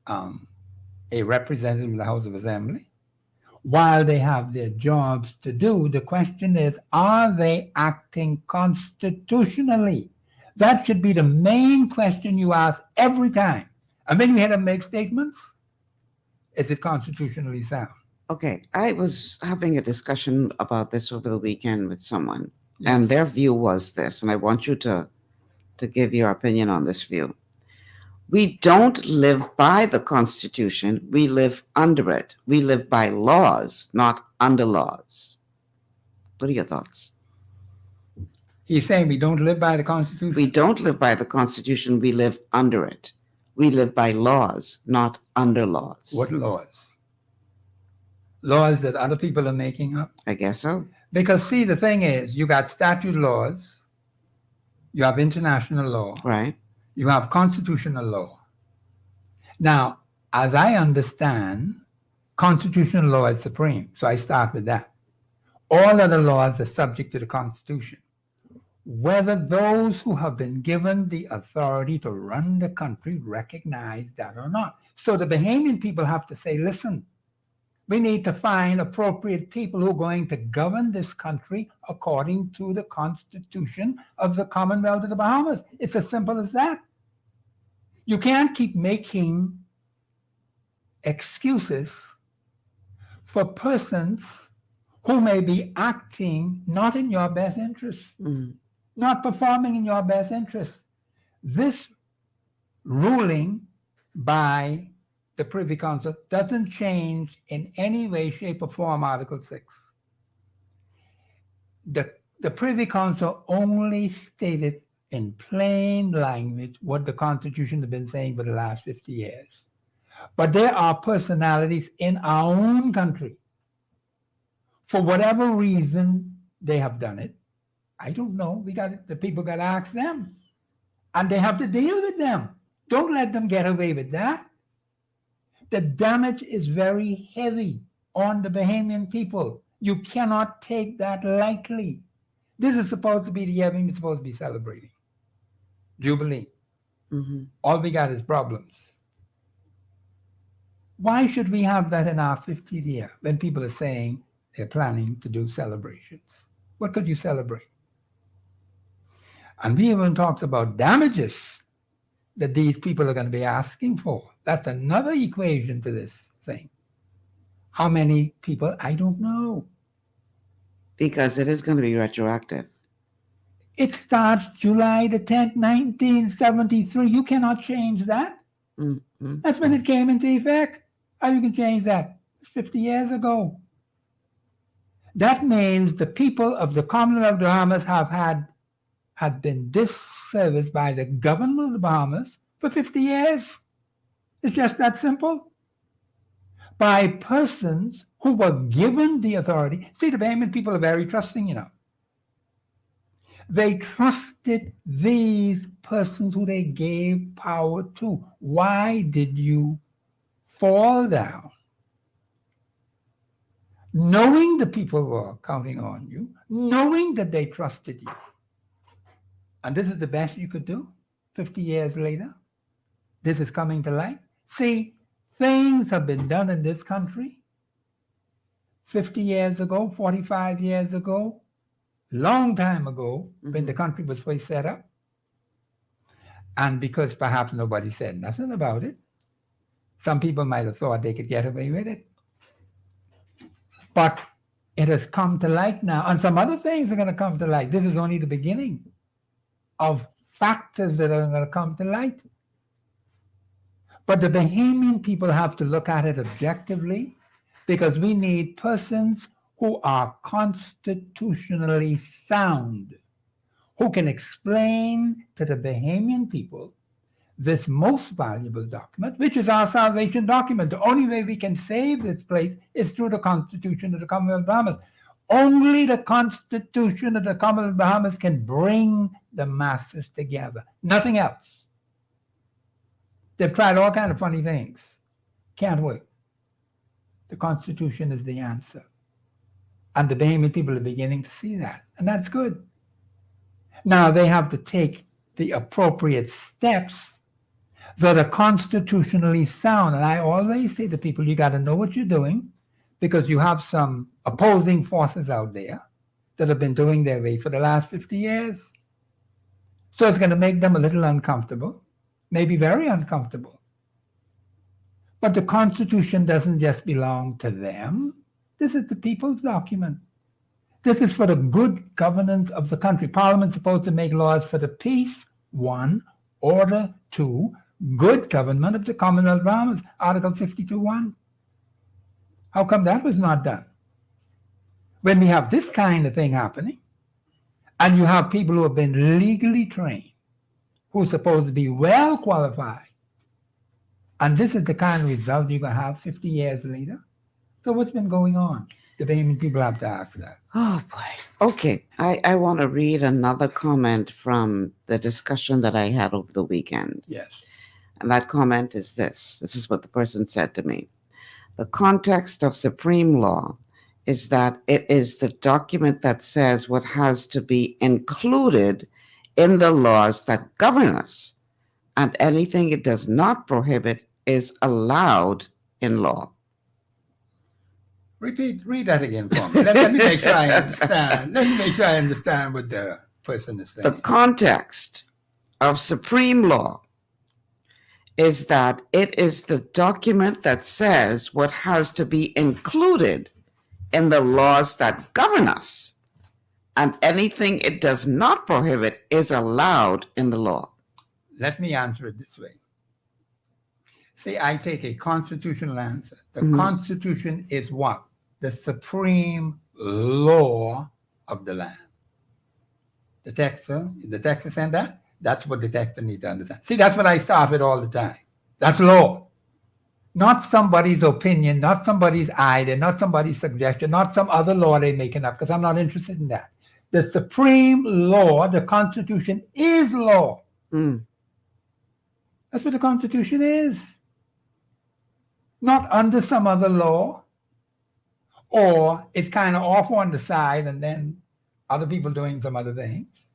S6: a representative of the House of Assembly. While they have their jobs to do, the question is, are they acting constitutionally? That should be the main question you ask every time. And then you hear them make statements. Is it constitutionally sound?
S5: Okay, I was having a discussion about this over the weekend with someone, and their view was this, and I want you to give your opinion on this view. We don't live by the Constitution, we live under it. We live by laws, not under laws. What are your thoughts?
S6: He's saying we don't live by the Constitution.
S5: We don't live by the Constitution, we live under it. We live by laws, not under laws.
S6: What laws? Laws that other people are making up?
S5: I guess so.
S6: Because see, the thing is, you got statute laws, you have international law,
S5: right?
S6: You have constitutional law. Now, as I understand, constitutional law is supreme. So I start with that. All other laws are subject to the Constitution. Whether those who have been given the authority to run the country recognize that or not. So the Bahamian people have to say, listen, we need to find appropriate people who are going to govern this country according to the Constitution of the Commonwealth of the Bahamas. It's as simple as that. You can't keep making excuses for persons who may be acting not in your best interest, not performing in your best interest. This ruling by the Privy Council doesn't change in any way, shape, or form Article 6. The Privy Council only stated in plain language what the Constitution has been saying for the last 50 years. But there are personalities in our own country, for whatever reason they have done it. I don't know. The people got to ask them. And they have to deal with them. Don't let them get away with that. The damage is very heavy on the Bahamian people. You cannot take that lightly. This is supposed to be the year we're supposed to be celebrating. Jubilee. All we got is problems. Why should we have that in our 50th year when people are saying they're planning to do celebrations? What could you celebrate? And we even talked about damages that these people are going to be asking for. That's another equation to this thing. How many people? I don't know.
S5: Because it is going to be retroactive.
S6: It starts July the 10th, 1973. You cannot change that. That's when it came into effect. How you can change that? 50 years ago. That means the people of the Commonwealth of the Bahamas had been disserviced by the government of the Bahamas for 50 years. It's just that simple. By persons who were given the authority. See, the Bahamian people are very trusting, you know. They trusted these persons who they gave power to. Why did you fall down? Knowing the people were counting on you, knowing that they trusted you. And this is the best you could do 50 years later. This is coming to light. See, things have been done in this country 50 years ago, 45 years ago, long time ago, when the country was first set up. And because perhaps nobody said nothing about it, some people might have thought they could get away with it. But it has come to light now, and some other things are going to come to light. This is only the beginning of factors that are going to come to light. But the Bahamian people have to look at it objectively. because we need persons who are constitutionally sound, who can explain to the Bahamian people this most valuable document, which is our salvation document. The only way we can save this place is through the Constitution of the Commonwealth of Bahamas. Only the Constitution of the Commonwealth of Bahamas can bring the masses together. Nothing else. They've tried all kinds of funny things. Can't work. The Constitution is the answer. And the Bahamian people are beginning to see that. And that's good. Now they have to take the appropriate steps that are constitutionally sound. And I always say to people, you got to know what you're doing, because you have some opposing forces out there that have been doing their way for the last 50 years. So it's going to make them a little uncomfortable, maybe very uncomfortable. But the Constitution doesn't just belong to them. This is the people's document. This is for the good governance of the country. Parliament's supposed to make laws for the peace, 1, order, 2, good government of the Commonwealth of Bahamas, Article 52.1. How come that was not done? When we have this kind of thing happening, and you have people who have been legally trained, who are supposed to be well qualified, and this is the kind of result you're going to have 50 years later. So what's been going on? The Bahamian people have to ask that.
S5: Oh, boy. Okay. I want to read another comment from the discussion that I had over the weekend.
S6: Yes.
S5: And that comment is this. This is what the person said to me. The context of supreme law is that it is the document that says what has to be included in the laws that govern us, and anything it does not prohibit is allowed in law.
S6: Read that again for me. Let me make sure I understand. Let me make sure I understand what the person is saying.
S5: The context of supreme law is that it is the document that says what has to be included in the laws that govern us, and anything it does not prohibit is allowed in the law.
S6: Let me answer it this way. See, I take a constitutional answer. The Constitution is what? The supreme law of the land. The text is saying that? That's what the text needs to understand. See, that's what I start with all the time. That's law. Not somebody's opinion, not somebody's idea, not somebody's suggestion, not some other law they're making up, because I'm not interested in that. The supreme law, the Constitution, is law. That's what the Constitution is. Not under some other law, or it's kind of off on the side and then other people doing some other things.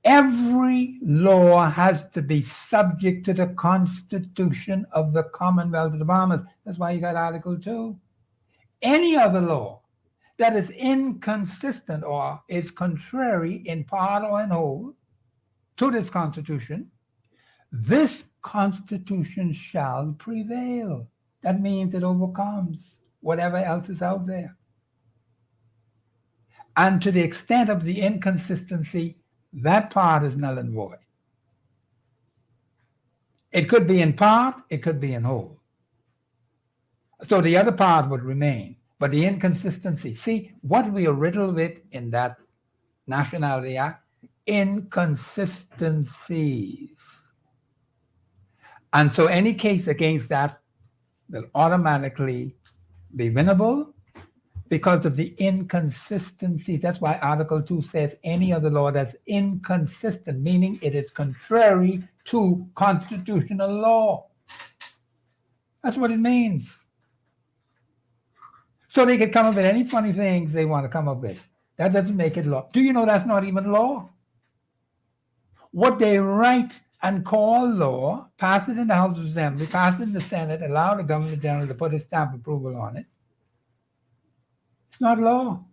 S6: Every law has to be subject to the Constitution of the Commonwealth of the Bahamas. That's why you got Article 2. Any other law that is inconsistent or is contrary in part or in whole to this Constitution, this Constitution shall prevail. That means it overcomes whatever else is out there. And to the extent of the inconsistency, that part is null and void. It could be in part, it could be in whole. So the other part would remain, but the inconsistency, see what we are riddled with in that Nationality Act? Inconsistencies. And so any case against that will automatically be winnable because of the inconsistencies. That's why Article 2 says any other law that's inconsistent, meaning it is contrary to constitutional law. That's what it means. So they can come up with any funny things they want to come up with. That doesn't make it law. Do you know that's not even law? What they write and call law, pass it in the House of Assembly, pass it in the Senate, allow the Governor General to put his stamp approval on it. It's not law.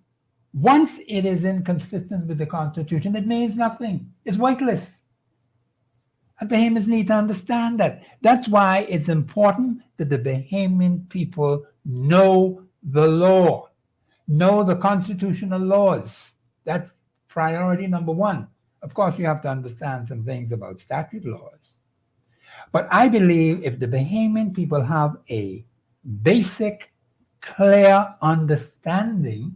S6: Once it is inconsistent with the Constitution, it means nothing. It's worthless. And Bahamians need to understand that. That's why it's important that the Bahamian people know the law, know the constitutional laws. That's priority number one. Of course, you have to understand some things about statute laws. But I believe if the Bahamian people have a basic clear understanding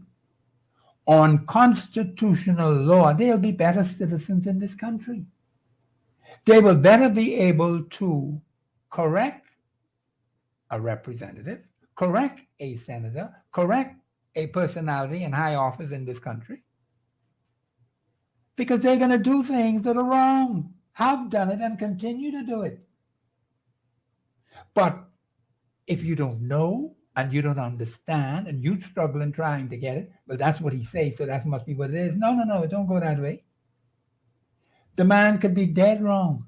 S6: on constitutional law, they'll be better citizens in this country. They will better be able to correct a representative, correct a senator, correct a personality in high office in this country, because they're going to do things that are wrong, have done it, and continue to do it. But if you don't know and you don't understand and you struggle in trying to get it, well, that's what he says, so that must be what it is. No, don't go that way. The man could be dead wrong,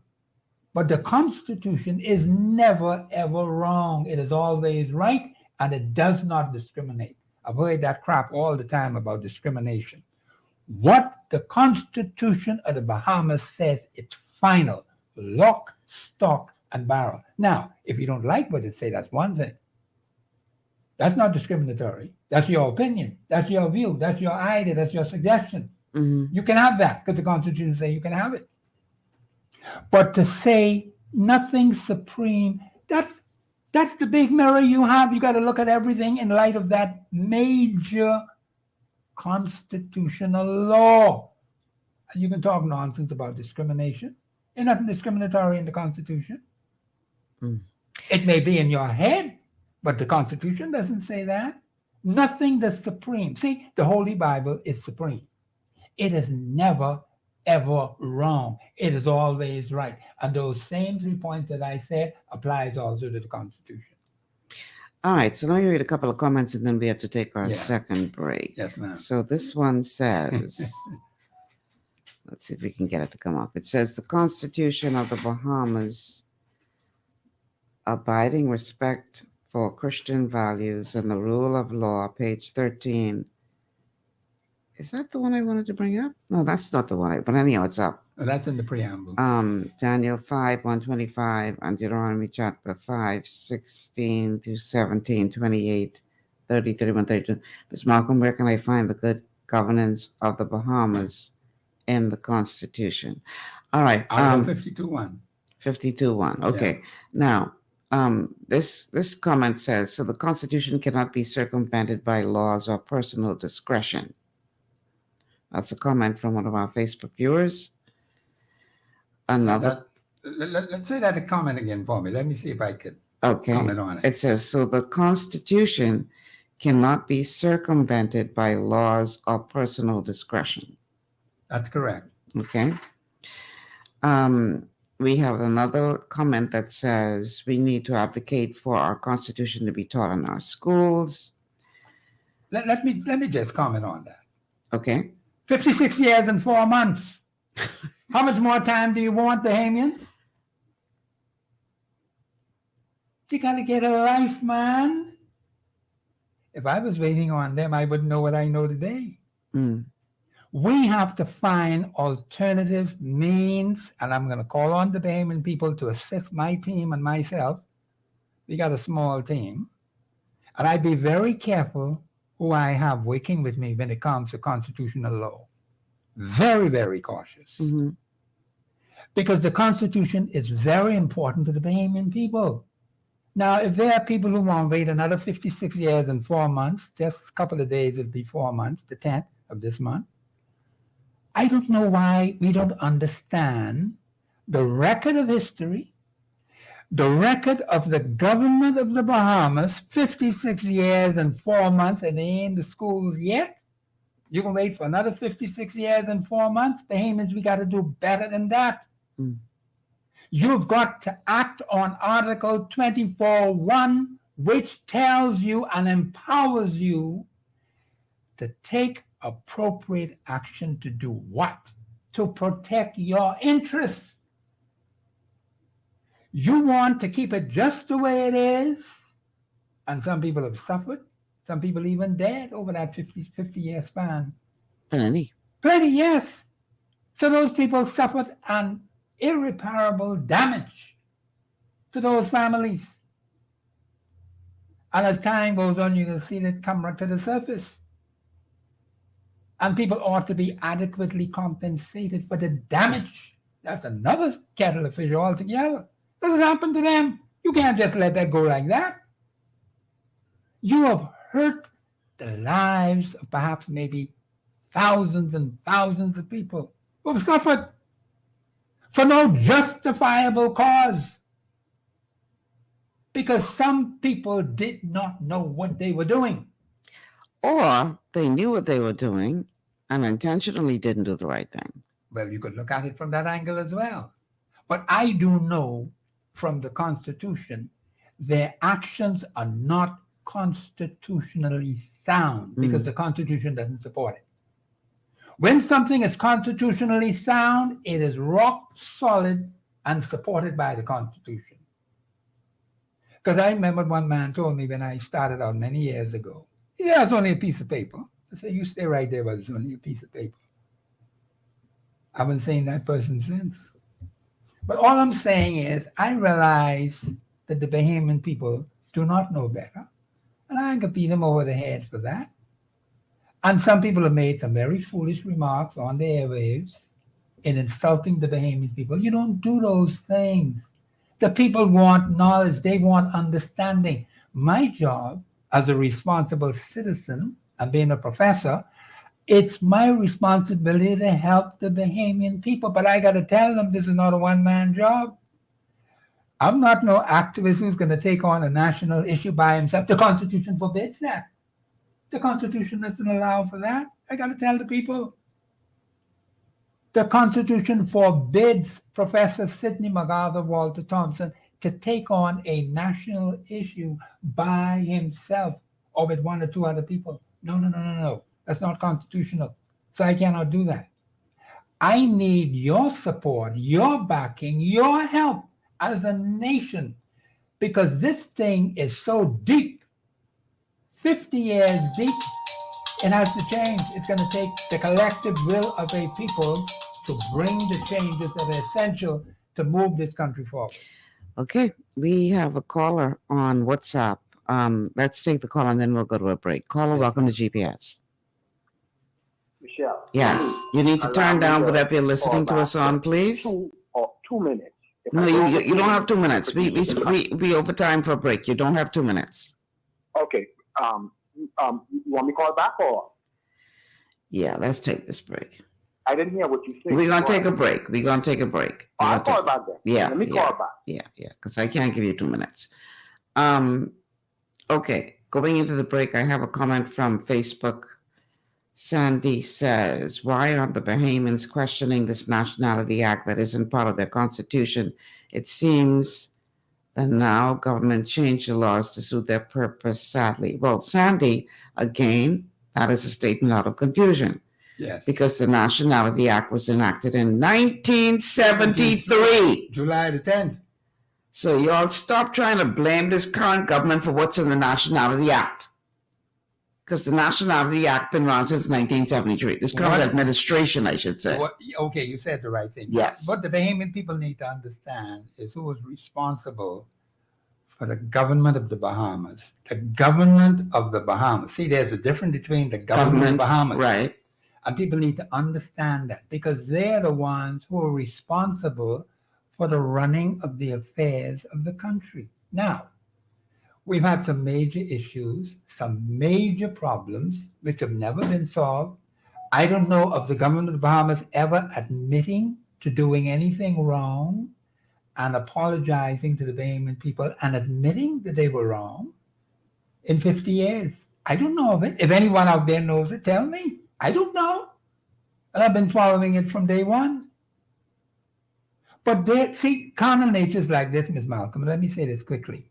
S6: but the Constitution is never, ever wrong. It is always right, and it does not discriminate. I've heard that crap all the time about discrimination. What the Constitution of the Bahamas says, it's final, lock, stock, and barrel. Now, if you don't like what it says, that's one thing. That's not discriminatory. That's your opinion. That's your view. That's your idea. That's your suggestion.
S5: Mm-hmm.
S6: You can have that because the Constitution says you can have it. But to say nothing supreme, that's the big mirror you have. You got to look at everything in light of that major constitutional law. And you can talk nonsense about discrimination. There's nothing discriminatory in the Constitution.
S5: Mm.
S6: It may be in your head, but the Constitution doesn't say that. Nothing that's supreme. See, the Holy Bible is supreme. It is never, ever wrong. It is always right. And those same 3 points that I said applies also to the Constitution.
S5: All right, so let me read a couple of comments and then we have to take our
S6: Yeah.
S5: second break.
S6: Yes, ma'am.
S5: So this one says, let's see if we can get it to come up. It says the Constitution of the Bahamas, abiding respect for Christian values and the rule of law, page 13. Is that the one I wanted to bring up? No, that's not the one. But anyhow, it's up.
S6: Oh, that's in the preamble.
S5: Daniel 5, 125, and Deuteronomy chapter 5, 16 through 17, 28, 30, 31, 32. Ms. Malcolm, where can I find the good governance of the Bahamas in the Constitution? All right.
S6: Article 52.1.
S5: 52.1. Okay.
S6: Yeah.
S5: Now, this comment says, so the Constitution cannot be circumvented by laws or personal discretion. That's a comment from one of our Facebook viewers. Another.
S6: Let's say that a comment again for me. Let me see if I could comment on it.
S5: It says, so the Constitution cannot be circumvented by laws or personal discretion.
S6: That's correct.
S5: Okay. We have another comment that says we need to advocate for our Constitution to be taught in our schools.
S6: Let me just comment on that.
S5: Okay.
S6: 56 years and 4 months. How much more time do you want, Bahamians? You got to get a life, man. If I was waiting on them, I wouldn't know what I know today.
S5: Mm.
S6: We have to find alternative means, and I'm going to call on the Bahamian people to assist my team and myself. We got a small team. And I'd be very careful who I have working with me when it comes to constitutional law. Very, very cautious.
S5: Mm-hmm.
S6: Because the Constitution is very important to the Bahamian people. Now, if there are people who want to wait another 56 years and 4 months, just a couple of days it'll be 4 months, the 10th of this month, I don't know why we don't understand the record of history, the record of the government of the Bahamas, 56 years and 4 months, and they ain't in the schools yet. You can wait for another 56 years and 4 months. Bahamians, we got to do better than that.
S5: Mm.
S6: You've got to act on Article 24.1, which tells you and empowers you to take appropriate action to do what? To protect your interests. You want to keep it just the way it is, and some people have suffered, some people even dead over that 50-year span.
S5: Plenty,
S6: yes. So those people suffered an irreparable damage to those families. And as time goes on, you can see that come right to the surface. And people ought to be adequately compensated for the damage. That's another kettle of fish altogether. What has happened to them? You can't just let that go like that. You have hurt the lives of perhaps maybe thousands and thousands of people who have suffered for no justifiable cause. Because some people did not know what they were doing.
S5: Or they knew what they were doing and intentionally didn't do the right thing.
S6: Well, you could look at it from that angle as well. But I do know from the Constitution, their actions are not constitutionally sound because the Constitution doesn't support it. When something is constitutionally sound, it is rock solid and supported by the Constitution. Because I remember one man told me when I started out many years ago, yeah, it's only a piece of paper. I said, you stay right there, but it's only a piece of paper. I haven't seen that person since. But all I'm saying is I realize that the Bahamian people do not know better. And I can beat them over the head for that. And some people have made some very foolish remarks on the airwaves in insulting the Bahamian people. You don't do those things. The people want knowledge. They want understanding. My job as a responsible citizen and being a professor, it's my responsibility to help the Bahamian people. But I got to tell them this is not a one-man job. I'm not no activist who's going to take on a national issue by himself. The Constitution forbids that. The Constitution doesn't allow for that. I got to tell the people. The Constitution forbids Professor Sidney McArthur, Walter Thompson, to take on a national issue by himself or with one or two other people. No. That's not constitutional. So I cannot do that. I need your support, your backing, your help as a nation, because this thing is so deep, 50 years deep. It has to change. It's going to take the collective will of a people to bring the changes that are essential to move this country forward.
S5: Okay, we have a caller on WhatsApp. Let's take the call and then we'll go to a break. Caller, welcome to GPS.
S7: Michelle.
S5: Yes, you need to turn down whatever you're listening to us on, please.
S7: 2 minutes.
S5: No, you don't have 2 minutes. We over time for a break. You don't have 2 minutes.
S7: Okay. You want me to call back or?
S5: Yeah, let's take this break.
S7: I didn't hear what you said.
S5: We're gonna take a break. We're gonna take a break.
S7: I'll call back then.
S5: Yeah.
S7: Let me call back.
S5: Yeah, because I can't give you 2 minutes. Okay, going into the break, I have a comment from Facebook. Sandy says, why aren't the Bahamians questioning this Nationality Act that isn't part of their constitution? It seems that now government changed the laws to suit their purpose, sadly. Well, Sandy, again, that is a statement out of confusion.
S6: Yes.
S5: Because the Nationality Act was enacted in 1973.
S6: July the 10th.
S5: So you all stop trying to blame this current government for what's in the Nationality Act. Because the Nationality Act been around since 1973. This current administration, I should say.
S6: Okay, you said the right thing.
S5: Yes.
S6: What the Bahamian people need to understand is who is responsible for the government of the Bahamas. The government of the Bahamas. See, there's a difference between the government of the Bahamas.
S5: Right.
S6: And people need to understand that because they're the ones who are responsible for the running of the affairs of the country. Now, we've had some major issues, some major problems which have never been solved. I don't know of the government of the Bahamas ever admitting to doing anything wrong and apologizing to the Bahamian people and admitting that they were wrong in 50 years. I don't know of it. If anyone out there knows it, tell me. I don't know. And I've been following it from day one. But see, carnal natures like this, Ms. Malcolm, let me say this quickly.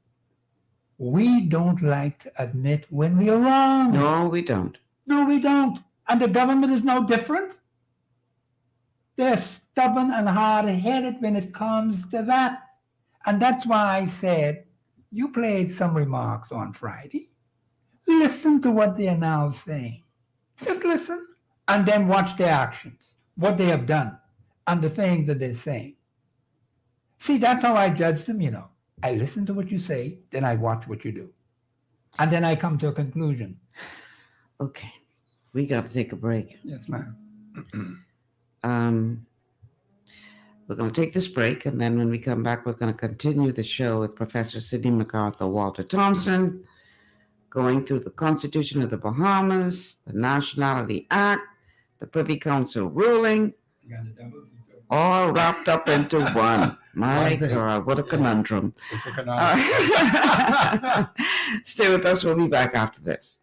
S6: We don't like to admit when we are wrong.
S5: No, we don't.
S6: No, we don't. And the government is no different. They're stubborn and hard-headed when it comes to that. And that's why I said, you played some remarks on Friday. Listen to what they are now saying. Just listen. And then watch their actions, what they have done, and the things that they're saying. See, that's how I judge them, you know. I listen to what you say, then I watch what you do. And then I come to a conclusion.
S5: Okay. We got to take a break.
S6: Yes, ma'am.
S5: We're going to take this break, and then when we come back, we're going to continue the show with Professor Sidney McArthur, Walter Thompson, going through the Constitution of the Bahamas, the Nationality Act, the Privy Council ruling, all wrapped up into one. My God, what a conundrum.
S6: It's a conundrum.
S5: Stay with us. We'll be back after this.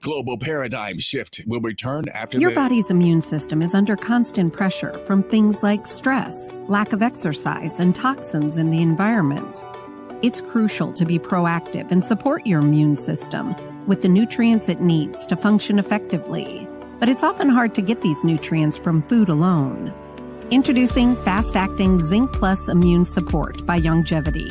S8: Global Paradigm Shift will return after
S9: Your
S8: this.
S9: body's immune system is under constant pressure from things like stress, lack of exercise, and toxins in the environment. It's crucial to be proactive and support your immune system with the nutrients it needs to function effectively. But it's often hard to get these nutrients from food alone. Introducing fast-acting Zinc Plus Immune Support by Longevity.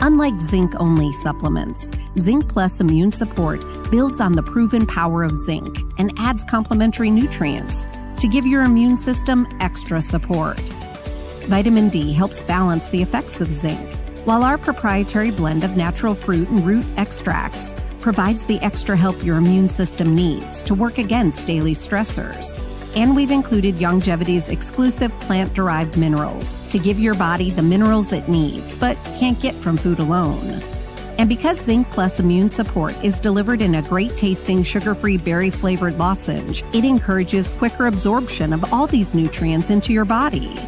S9: Unlike zinc-only supplements, Zinc Plus Immune Support builds on the proven power of zinc and adds complementary nutrients to give your immune system extra support. Vitamin D helps balance the effects of zinc, while our proprietary blend of natural fruit and root extracts provides the extra help your immune system needs to work against daily stressors. And we've included Longevity's exclusive plant-derived minerals to give your body the minerals it needs, but can't get from food alone. And because Zinc Plus Immune Support is delivered in a great-tasting, sugar-free, berry-flavored lozenge, it encourages quicker absorption of all these nutrients into your body.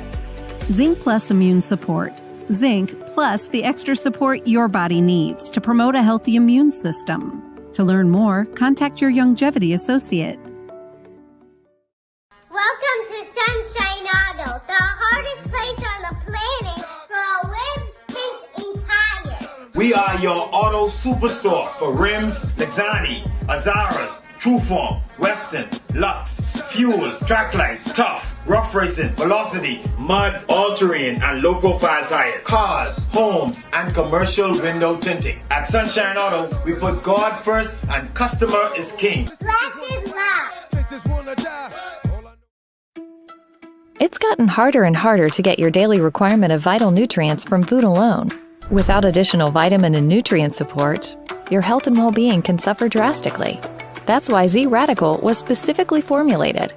S9: Zinc Plus Immune Support. Zinc plus the extra support your body needs to promote a healthy immune system. To learn more, contact your Longevity associate.
S10: Welcome to Sunshine Auto, the hardest place on the planet for a rims, paint, and tires.
S11: We are your auto superstore for rims, Lexani, Azaras, Trueform, Western, Lux, Fuel, Track Life, Tough, Rough Racing, Velocity, Mud, All-Terrain, and low-profile tires. Cars, homes, and commercial window tinting. At Sunshine Auto, we put God first and customer is king.
S10: Blessed love.
S13: It's gotten harder and harder to get your daily requirement of vital nutrients from food alone. Without additional vitamin and nutrient support, your health and well-being can suffer drastically. That's why Z-Radical was specifically formulated.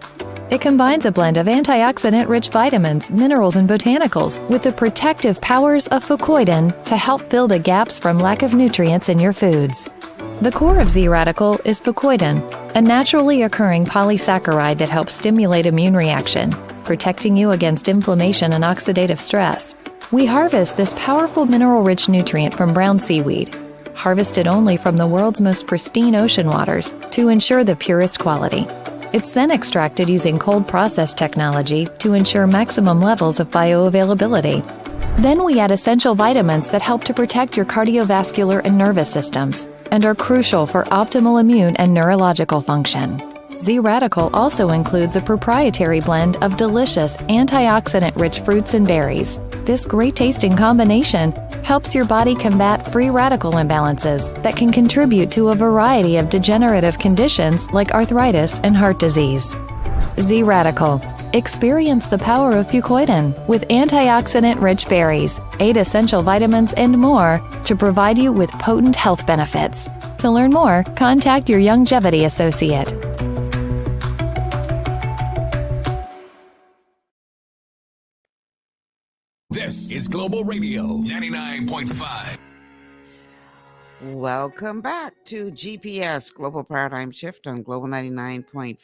S13: It combines a blend of antioxidant-rich vitamins, minerals, and botanicals with the protective powers of fucoidan to help fill the gaps from lack of nutrients in your foods. The core of Z-Radical is fucoidan, a naturally occurring polysaccharide that helps stimulate immune reaction, protecting you against inflammation and oxidative stress. We harvest this powerful mineral-rich nutrient from brown seaweed, harvested only from the world's most pristine ocean waters to ensure the purest quality. It's then extracted using cold process technology to ensure maximum levels of bioavailability. Then we add essential vitamins that help to protect your cardiovascular and nervous systems and are crucial for optimal immune and neurological function. Z-Radical also includes a proprietary blend of delicious antioxidant-rich fruits and berries. This great-tasting combination helps your body combat free radical imbalances that can contribute to a variety of degenerative conditions like arthritis and heart disease. Z-Radical. Experience the power of fucoidan with antioxidant-rich berries, 8 essential vitamins, and more to provide you with potent health benefits. To learn more, contact your Longevity associate.
S8: This is Global Radio 99.5.
S5: Welcome back to GPS Global Paradigm Shift on Global 99.5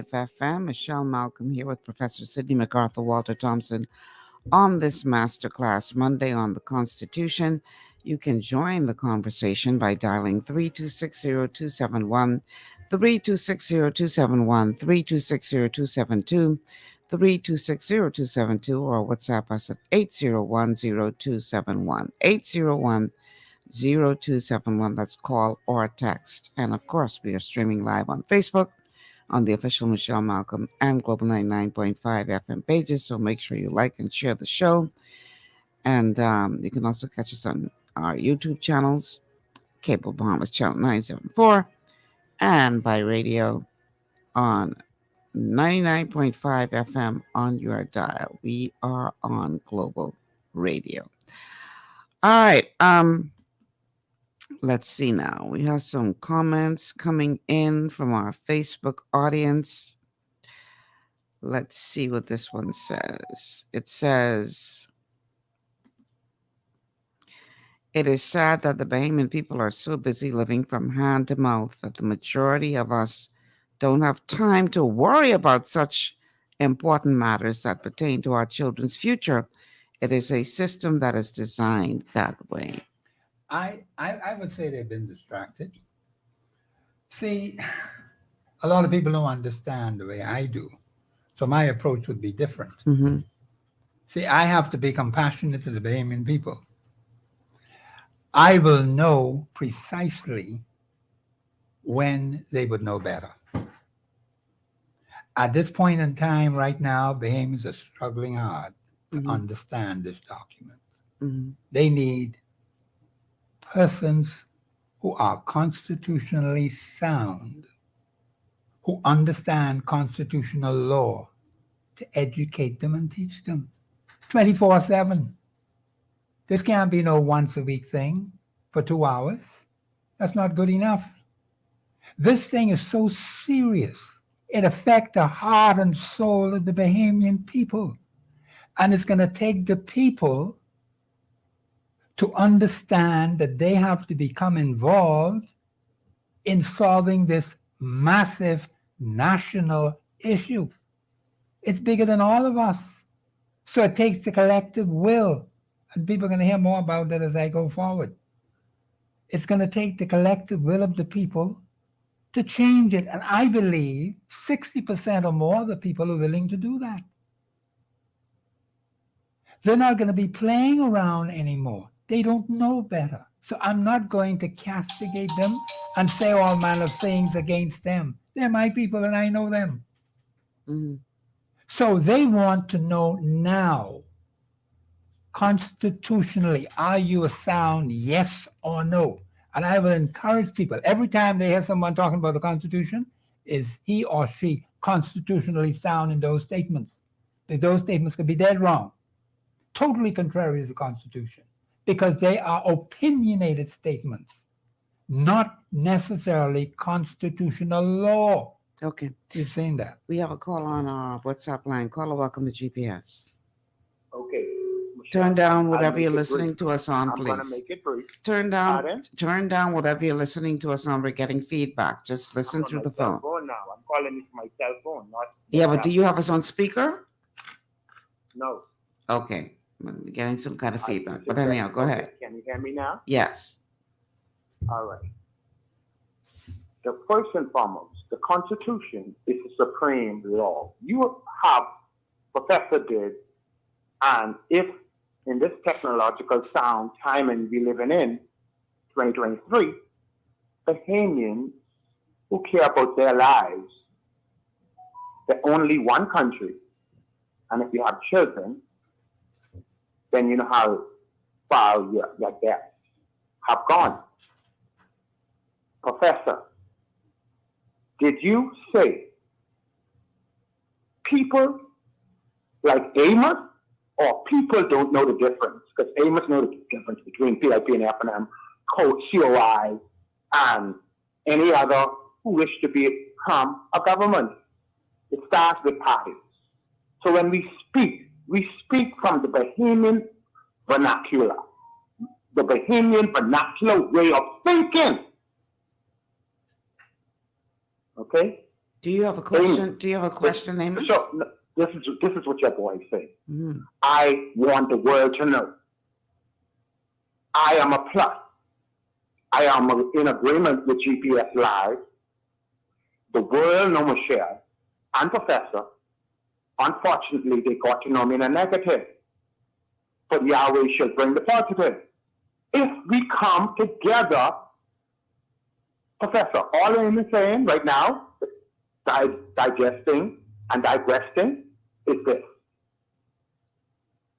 S5: FM. Michelle Malcolm here with Professor Sidney McArthur, Walter Thompson on this Masterclass Monday on the Constitution. You can join the conversation by dialing 3260271, 3260271, 3260272, 3260272, or WhatsApp us at 8010271, 8010271. That's call or text. And of course, we are streaming live on Facebook on the official Michelle Malcolm and Global 99.5 FM pages. So make sure you like and share the show. And you can also catch us on our YouTube channels, Cable Bahamas Channel 974, and by radio on 99.5 FM on your dial. We are on Global Radio. All right. Let's see now. We have some comments coming in from our Facebook audience. Let's see what this one says. It says, it is sad that the Bahamian people are so busy living from hand to mouth that the majority of us don't have time to worry about such important matters that pertain to our children's future. It is a system that is designed that way.
S6: I would say they've been distracted. See, a lot of people don't understand the way I do. So my approach would be different.
S5: Mm-hmm.
S6: See, I have to be compassionate to the Bahamian people. I will know precisely when they would know better. At this point in time, right now, Bahamians are struggling hard to understand this document.
S5: Mm-hmm.
S6: They need persons who are constitutionally sound, who understand constitutional law, to educate them and teach them 24/7. This can't be no once a week thing for 2 hours. That's not good enough. This thing is so serious. It affects the heart and soul of the Bahamian people. And it's going to take the people to understand that they have to become involved in solving this massive national issue. It's bigger than all of us. So it takes the collective will. And people are going to hear more about that as I go forward. It's going to take the collective will of the people to change it. And I believe 60% or more of the people are willing to do that. They're not going to be playing around anymore. They don't know better. So I'm not going to castigate them and say all manner of things against them. They're my people and I know them.
S5: Mm-hmm.
S6: So they want to know now, constitutionally, are you a sound yes or no? And I will encourage people, every time they hear someone talking about the Constitution, is he or she constitutionally sound in those statements? Because those statements could be dead wrong, totally contrary to the Constitution, because they are opinionated statements, not necessarily constitutional law.
S5: Okay.
S6: You've seen that.
S5: We have a call on our WhatsApp line. Caller, welcome to GPS.
S7: Okay.
S5: Turn down whatever you're listening to us on, please.
S7: I'm going to make it brief.
S5: Turn down whatever you're listening to us on. We're getting feedback. Just listen through the phone.
S7: Now. I'm calling it my cell phone, not.
S5: Yeah, but do you have us on speaker?
S7: No.
S5: Okay. I'm getting some kind of feedback. But anyhow, go ahead.
S7: Can you hear me now?
S5: Yes.
S7: All right. The first and foremost, the Constitution is the supreme law. You have, Professor did, and if in this technological sound time and we living in 2023, Bahamians who care about their lives, they're only one country. And if you have children, then you know how far your deaths have gone. Professor, did you say people like Amos, or people don't know the difference? Because Amos knows the difference between PIP and FNM, COI, and any other who wish to become a government. It starts with parties. So when we speak from the Bahamian vernacular, the Bahamian vernacular way of thinking. Okay?
S5: Do you have a question? Do you have a question, Amos?
S7: Sure. No, this is what your boy said.
S5: Mm-hmm.
S7: I want the world to know. I am a plus. I am in agreement with GPS Live. The world know Michelle and Professor. Unfortunately, they got to know me in a negative. But Yahweh shall bring the positive. If we come together, Professor, all I'm saying right now, digesting and digressing, is this.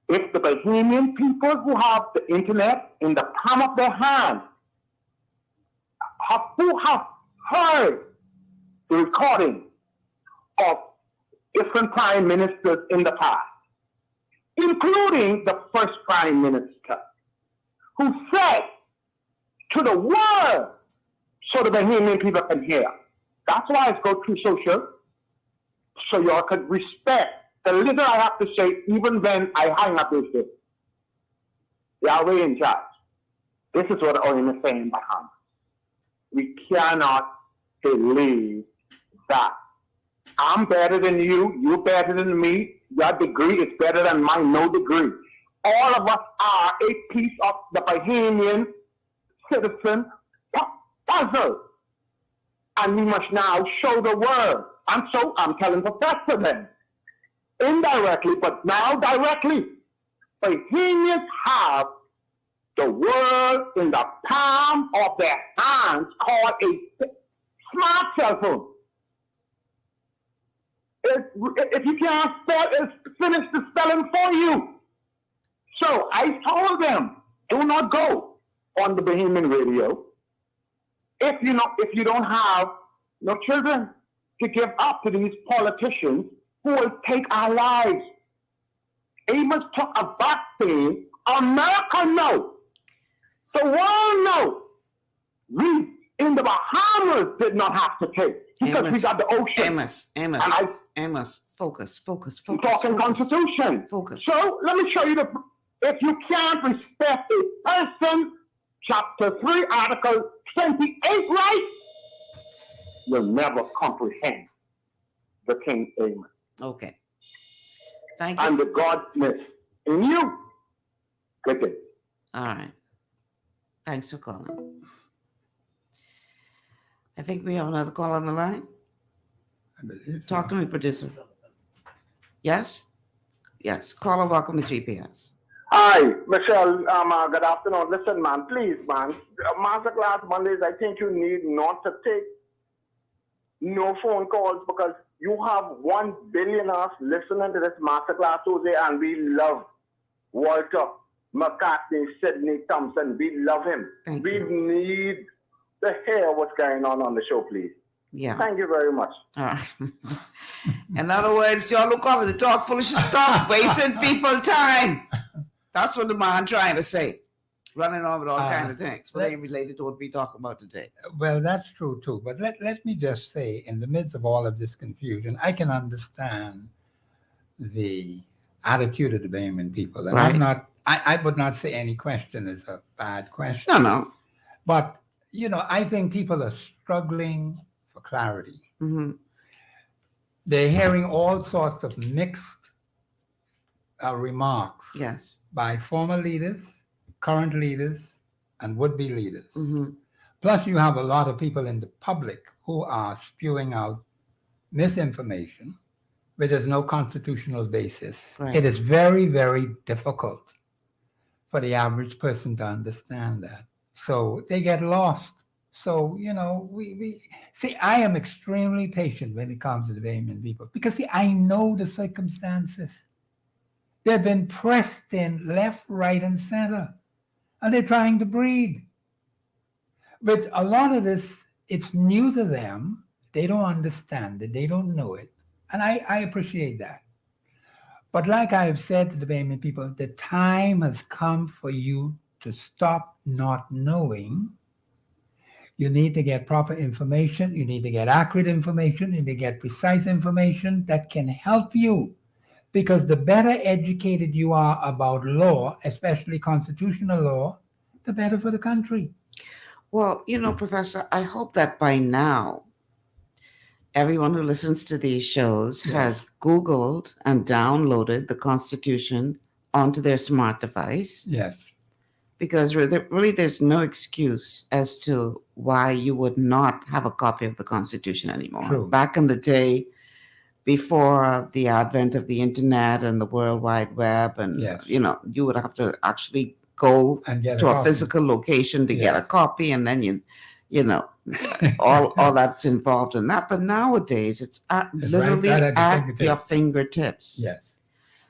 S7: If the Bahamian people who have the internet in the palm of their hand, who have heard the recording of different prime ministers in the past, including the first prime minister, who said to the world, so the Bahamian people can hear. That's why it's go through social. so y'all could respect the little I have to say, even when I hang up this thing. Yahweh in charge. This is what Owen is saying behind. We cannot believe that I'm better than you, you're better than me, your degree is better than mine, no degree. All of us are a piece of the Bahamian citizen puzzle. And we must now show the world. And so I'm telling Professor then, indirectly, but now directly, Bahamians have the world in the palm of their hands, called a smart cell phone. If you can't spell, it's finished the spelling for you. So I told them, do not go on the Bahamian radio if you don't have no children to give up to these politicians who will take our lives. Amos took a vaccine. America knows. The world knows. We in the Bahamas did not have to take because we got the ocean.
S5: Amos, focus.
S7: I'm talking Constitution.
S5: Focus.
S7: So let me show you if you can't respect a person, chapter 3, article 28 right, you'll never comprehend the King Amos.
S5: Okay. Thank you.
S7: And the godness in you. Click it.
S5: All right. Thanks for calling. I think we have another call on the line.
S6: I believe so.
S5: Talk to me, producer. Yes? Yes. Caller, welcome to GPS.
S7: Hi, Michelle. Good afternoon. Listen, man, please, man. Masterclass Mondays, I think you need not to take no phone calls because you have 1 billion of us listening to this Masterclass today, and we love Walter, McCartney, Sidney, Thompson. We love him. We need to hear what's going on the show, please.
S5: Yeah.
S7: Thank you very much.
S5: All right. In other words, y'all look over the talk foolish and stop wasting people time. That's what the man trying to say. Running on with all kinds of things, but ain't related to what we talk about today.
S6: Well, that's true too. But let me just say, in the midst of all of this confusion, I can understand the attitude of the Bahamian people. And
S5: Right.
S6: I would not say any question is a bad question.
S5: No.
S6: But, I think people are struggling for clarity.
S5: Mm-hmm.
S6: They're hearing all sorts of mixed remarks
S5: Yes.
S6: by former leaders, current leaders, and would-be leaders.
S5: Mm-hmm.
S6: Plus, you have a lot of people in the public who are spewing out misinformation, which has no constitutional basis.
S5: Right.
S6: It is very, very difficult for the average person to understand that. So they get lost. So, we see, I am extremely patient when it comes to the Bahamian people because, see, I know the circumstances. They've been pressed in left, right, and center, and they're trying to breathe. But a lot of this, it's new to them. They don't understand it. They don't know it. And I appreciate that. But like I have said to the Bahamian people, the time has come for you to stop not knowing. You need to get proper information. You need to get accurate information. You need to get precise information that can help you. Because the better educated you are about law, especially constitutional law, the better for the country.
S5: Well, Professor, I hope that by now, everyone who listens to these shows has Googled and downloaded the Constitution onto their smart device.
S6: Yes.
S5: Because really there's no excuse as to why you would not have a copy of the Constitution anymore.
S6: True.
S5: Back in the day, before the advent of the internet and the World Wide Web, and you would have to actually go to a physical location to get a copy, and then all that's involved in that. But nowadays, it's literally at your fingertips.
S6: Yes.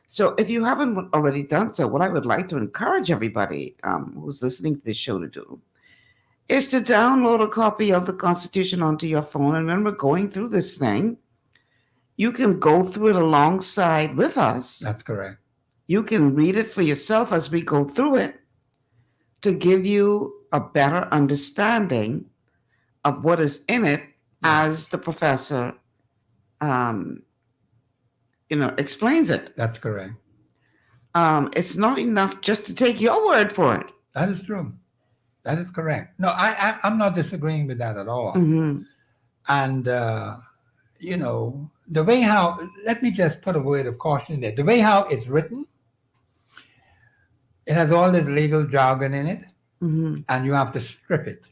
S5: So if you haven't already done so, what I would like to encourage everybody who's listening to this show to do is to download a copy of the Constitution onto your phone. And when we're going through this thing, you can go through it alongside with us.
S6: That's correct.
S5: You can read it for yourself as we go through it to give you a better understanding of what is in it as the professor explains it.
S6: That's correct.
S5: It's not enough just to take your word for it.
S6: That is true. That is correct. No, I'm not disagreeing with that at all.
S5: Mm-hmm.
S6: And, the way how, let me just put a word of caution there. The way how it's written, it has all this legal jargon in it, and you have to strip it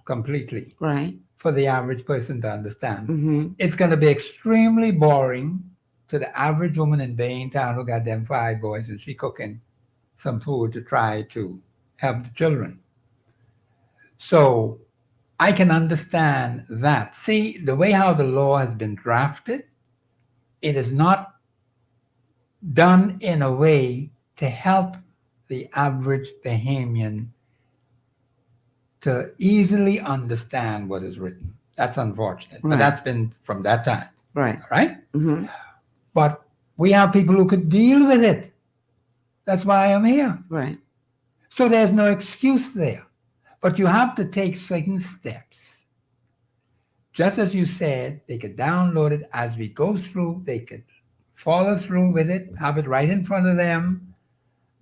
S6: completely.
S5: Right.
S6: For the average person to understand.
S5: Mm-hmm.
S6: It's going to be extremely boring to the average woman in Baintown who got them 5 boys and she cooking some food to try to help the children. So I can understand that. See, the way how the law has been drafted, it is not done in a way to help the average Bahamian to easily understand what is written. That's unfortunate,
S5: Right.
S6: but that's been from that time.
S5: Right.
S6: Right?
S5: Mm-hmm.
S6: But we have people who could deal with it. That's why I'm here.
S5: Right.
S6: So there's no excuse there. But you have to take certain steps. Just as you said, they could download it as we go through, they could follow through with it, have it right in front of them,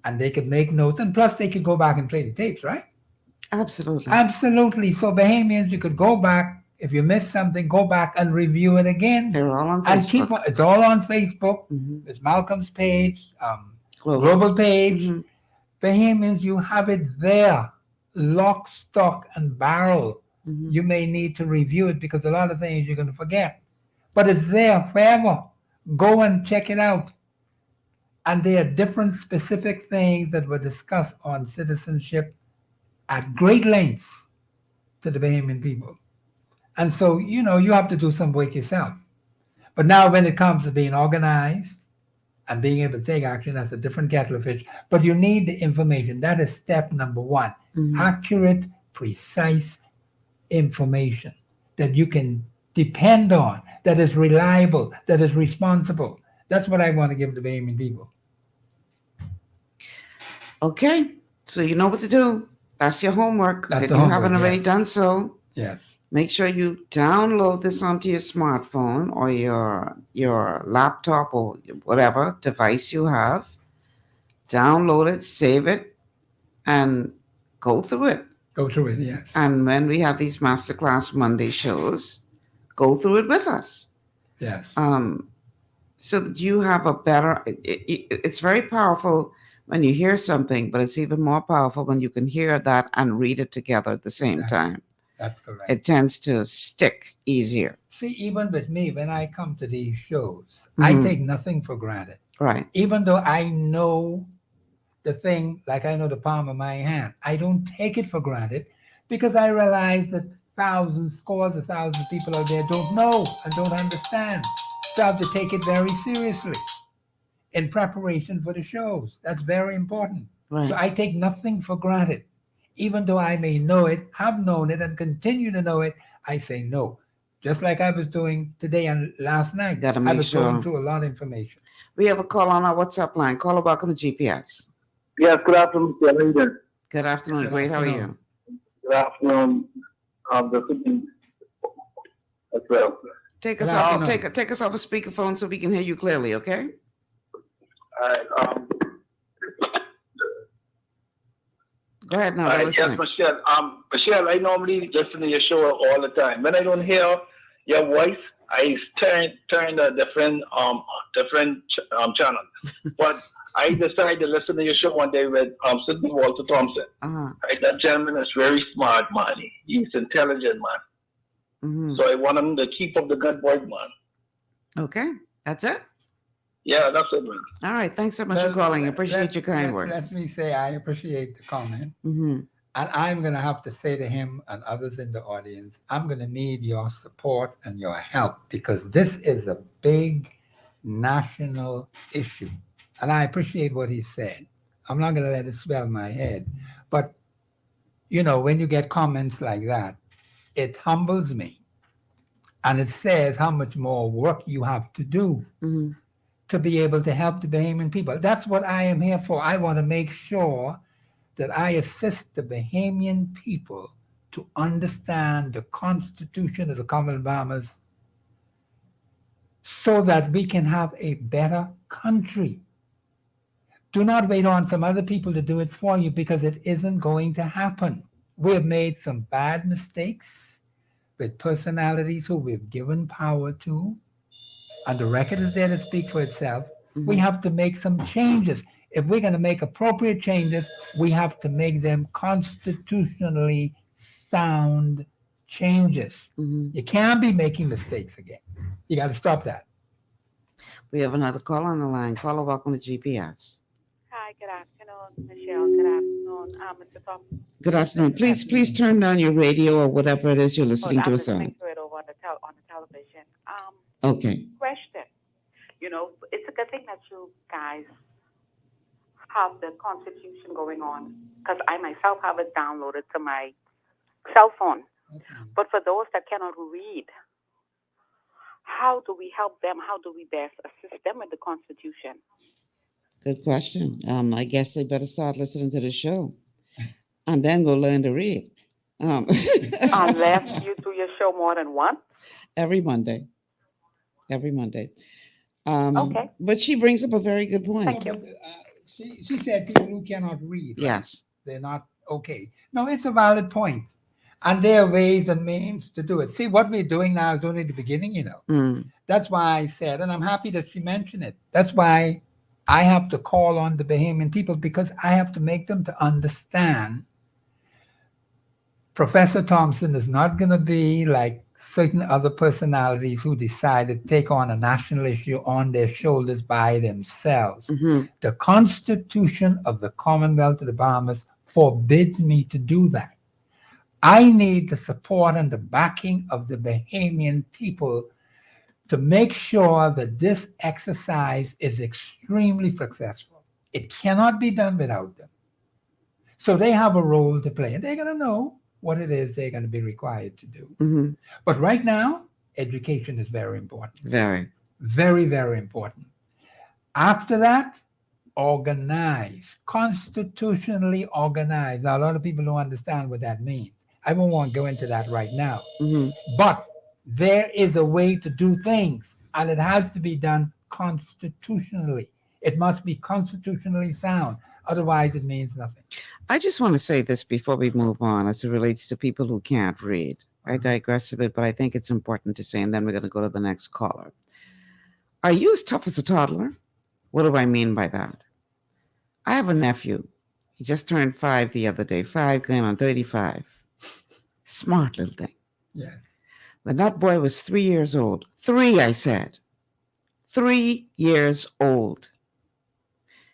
S6: and they could make notes. And plus they could go back and play the tapes, right?
S5: Absolutely.
S6: Absolutely. So Bahamians, you could go back. If you missed something, go back and review it again.
S5: They're all on
S6: And
S5: Facebook.
S6: it's all on Facebook.
S5: Mm-hmm.
S6: It's Malcolm's page, global page.
S5: Mm-hmm.
S6: Bahamians, you have it there, lock, stock, and barrel.
S5: Mm-hmm.
S6: You may need to review it because a lot of things you're going to forget. But it's there forever. Go and check it out. And there are different specific things that were discussed on citizenship at great lengths to the Bahamian people. And so, you have to do some work yourself. But now when it comes to being organized and being able to take action, that's a different kettle of fish. But you need the information. That is step number 1.
S5: Mm-hmm.
S6: Accurate, precise information that you can depend on, that is reliable, that is responsible. That's what I want to give the Bahamian people.
S5: Okay. So you know what to do. That's your homework.
S6: That's
S5: if
S6: the
S5: you
S6: homework,
S5: haven't already
S6: yes.
S5: done so,
S6: Yes.
S5: make sure you download this onto your smartphone or your laptop or whatever device you have. Download it, save it, and go through it.
S6: Go through it, yes.
S5: And when we have these Masterclass Monday shows, go through it with us.
S6: Yes.
S5: So that you have a better, it's very powerful when you hear something, but it's even more powerful when you can hear that and read it together at the same time.
S6: That's correct.
S5: It tends to stick easier.
S6: See, even with me, when I come to these shows, I take nothing for granted.
S5: Right.
S6: Even though I know the thing, like I know the palm of my hand, I don't take it for granted because I realize that thousands, scores of thousands of people out there don't know and don't understand. So I have to take it very seriously in preparation for the shows. That's very important.
S5: Right.
S6: So I take nothing for granted. Even though I may know it, have known it, and continue to know it, I say no. Just like I was doing today and last night.
S5: Gotta
S6: I
S5: make
S6: was
S5: sure.
S6: going through a lot of information.
S5: We have a call on our WhatsApp line. Caller, welcome to GPS.
S7: Yes, good afternoon, Mr. Hayden.
S5: Good afternoon. Great. How are you?
S7: Good afternoon, the city as well.
S5: Take us
S6: Good
S5: off.
S6: afternoon.
S5: Take us off a speakerphone so we can hear you clearly. Okay.
S7: All right.
S5: Go ahead now.
S7: All
S5: we're
S7: right, yes,
S5: listening.
S7: Michelle. Michelle, I normally listen to your show all the time. When I don't hear your voice, I turn a different channel. But I decided to listen to your show one day with Sidney Walter Thompson. Right, that gentleman is very smart, man. He's intelligent, man.
S5: Mm-hmm.
S7: So I want him to keep up the good work, man.
S5: Okay. That's it.
S7: Yeah, that's it, man.
S5: All right. Thanks so much for calling. Appreciate your kind words.
S6: Let me say I appreciate the comment.
S5: Mm-hmm.
S6: And I'm going to have to say to him and others in the audience, I'm going to need your support and your help because this is a big national issue. And I appreciate what he said. I'm not going to let it swell my head. But, when you get comments like that, it humbles me. And it says how much more work you have to do to be able to help the Bahamian people. That's what I am here for. I want to make sure that I assist the Bahamian people to understand the Constitution of the Commonwealth of Bahamas so that we can have a better country. Do not wait on some other people to do it for you, because it isn't going to happen. We have made some bad mistakes with personalities who we've given power to, and the record is there to speak for itself. We have to make some changes. If we're going to make appropriate changes, we have to make them constitutionally sound changes. You can't be making mistakes again. You got to stop that.
S5: We have another call on the line. Caller, welcome to GPS.
S14: Hi, good afternoon, Michelle. Good afternoon, Mr. Thompson.
S5: Good afternoon. Please turn down your radio or whatever it is you're listening to
S14: I'm
S5: us on.
S14: listening to it over on the television.
S5: Okay.
S14: Question. You know, it's a good thing that you guys have the Constitution going on, because I myself have it downloaded to my cell phone. But for those that cannot read, how do we help them? How do we best assist them with the Constitution?
S5: Good question. I guess they better start listening to the show and then go learn to read.
S14: Unless you do your show more than once?
S5: Every Monday. Okay.
S14: Okay.
S5: But she brings up a very good point.
S14: Thank you.
S6: She said people who cannot read. Right?
S5: Yes.
S6: They're not okay. No, it's a valid point. And there are ways and means to do it. See, what we're doing now is only the beginning, you know. That's why I said, and I'm happy that she mentioned it. That's why I have to call on the Bahamian people, because I have to make them to understand Professor Thompson is not going to be like certain other personalities who decided to take on a national issue on their shoulders by themselves. The Constitution of the Commonwealth of the Bahamas forbids me to do that. I need the support and the backing of the Bahamian people to make sure that this exercise is extremely successful. It cannot be done without them. So they have a role to play, and they're going to know what it is they're going to be required to do. But right now, education is very important.
S5: Very.
S6: Very, very important. After that, organize, constitutionally organize. Now, a lot of people don't understand what that means. I won't want to go into that right now. But there is a way to do things, and it has to be done constitutionally. It must be constitutionally sound. Otherwise, it means nothing.
S5: I just want to say this before we move on as it relates to people who can't read. I digress a bit, but I think it's important to say, and then we're going to go to the next caller. Are you as tough as a toddler? What do I mean by that? I have a nephew. He just turned 5 the other day, 5 going on 35. Smart little thing.
S6: Yes.
S5: When that boy was 3 years old, 3, I said, 3 years old,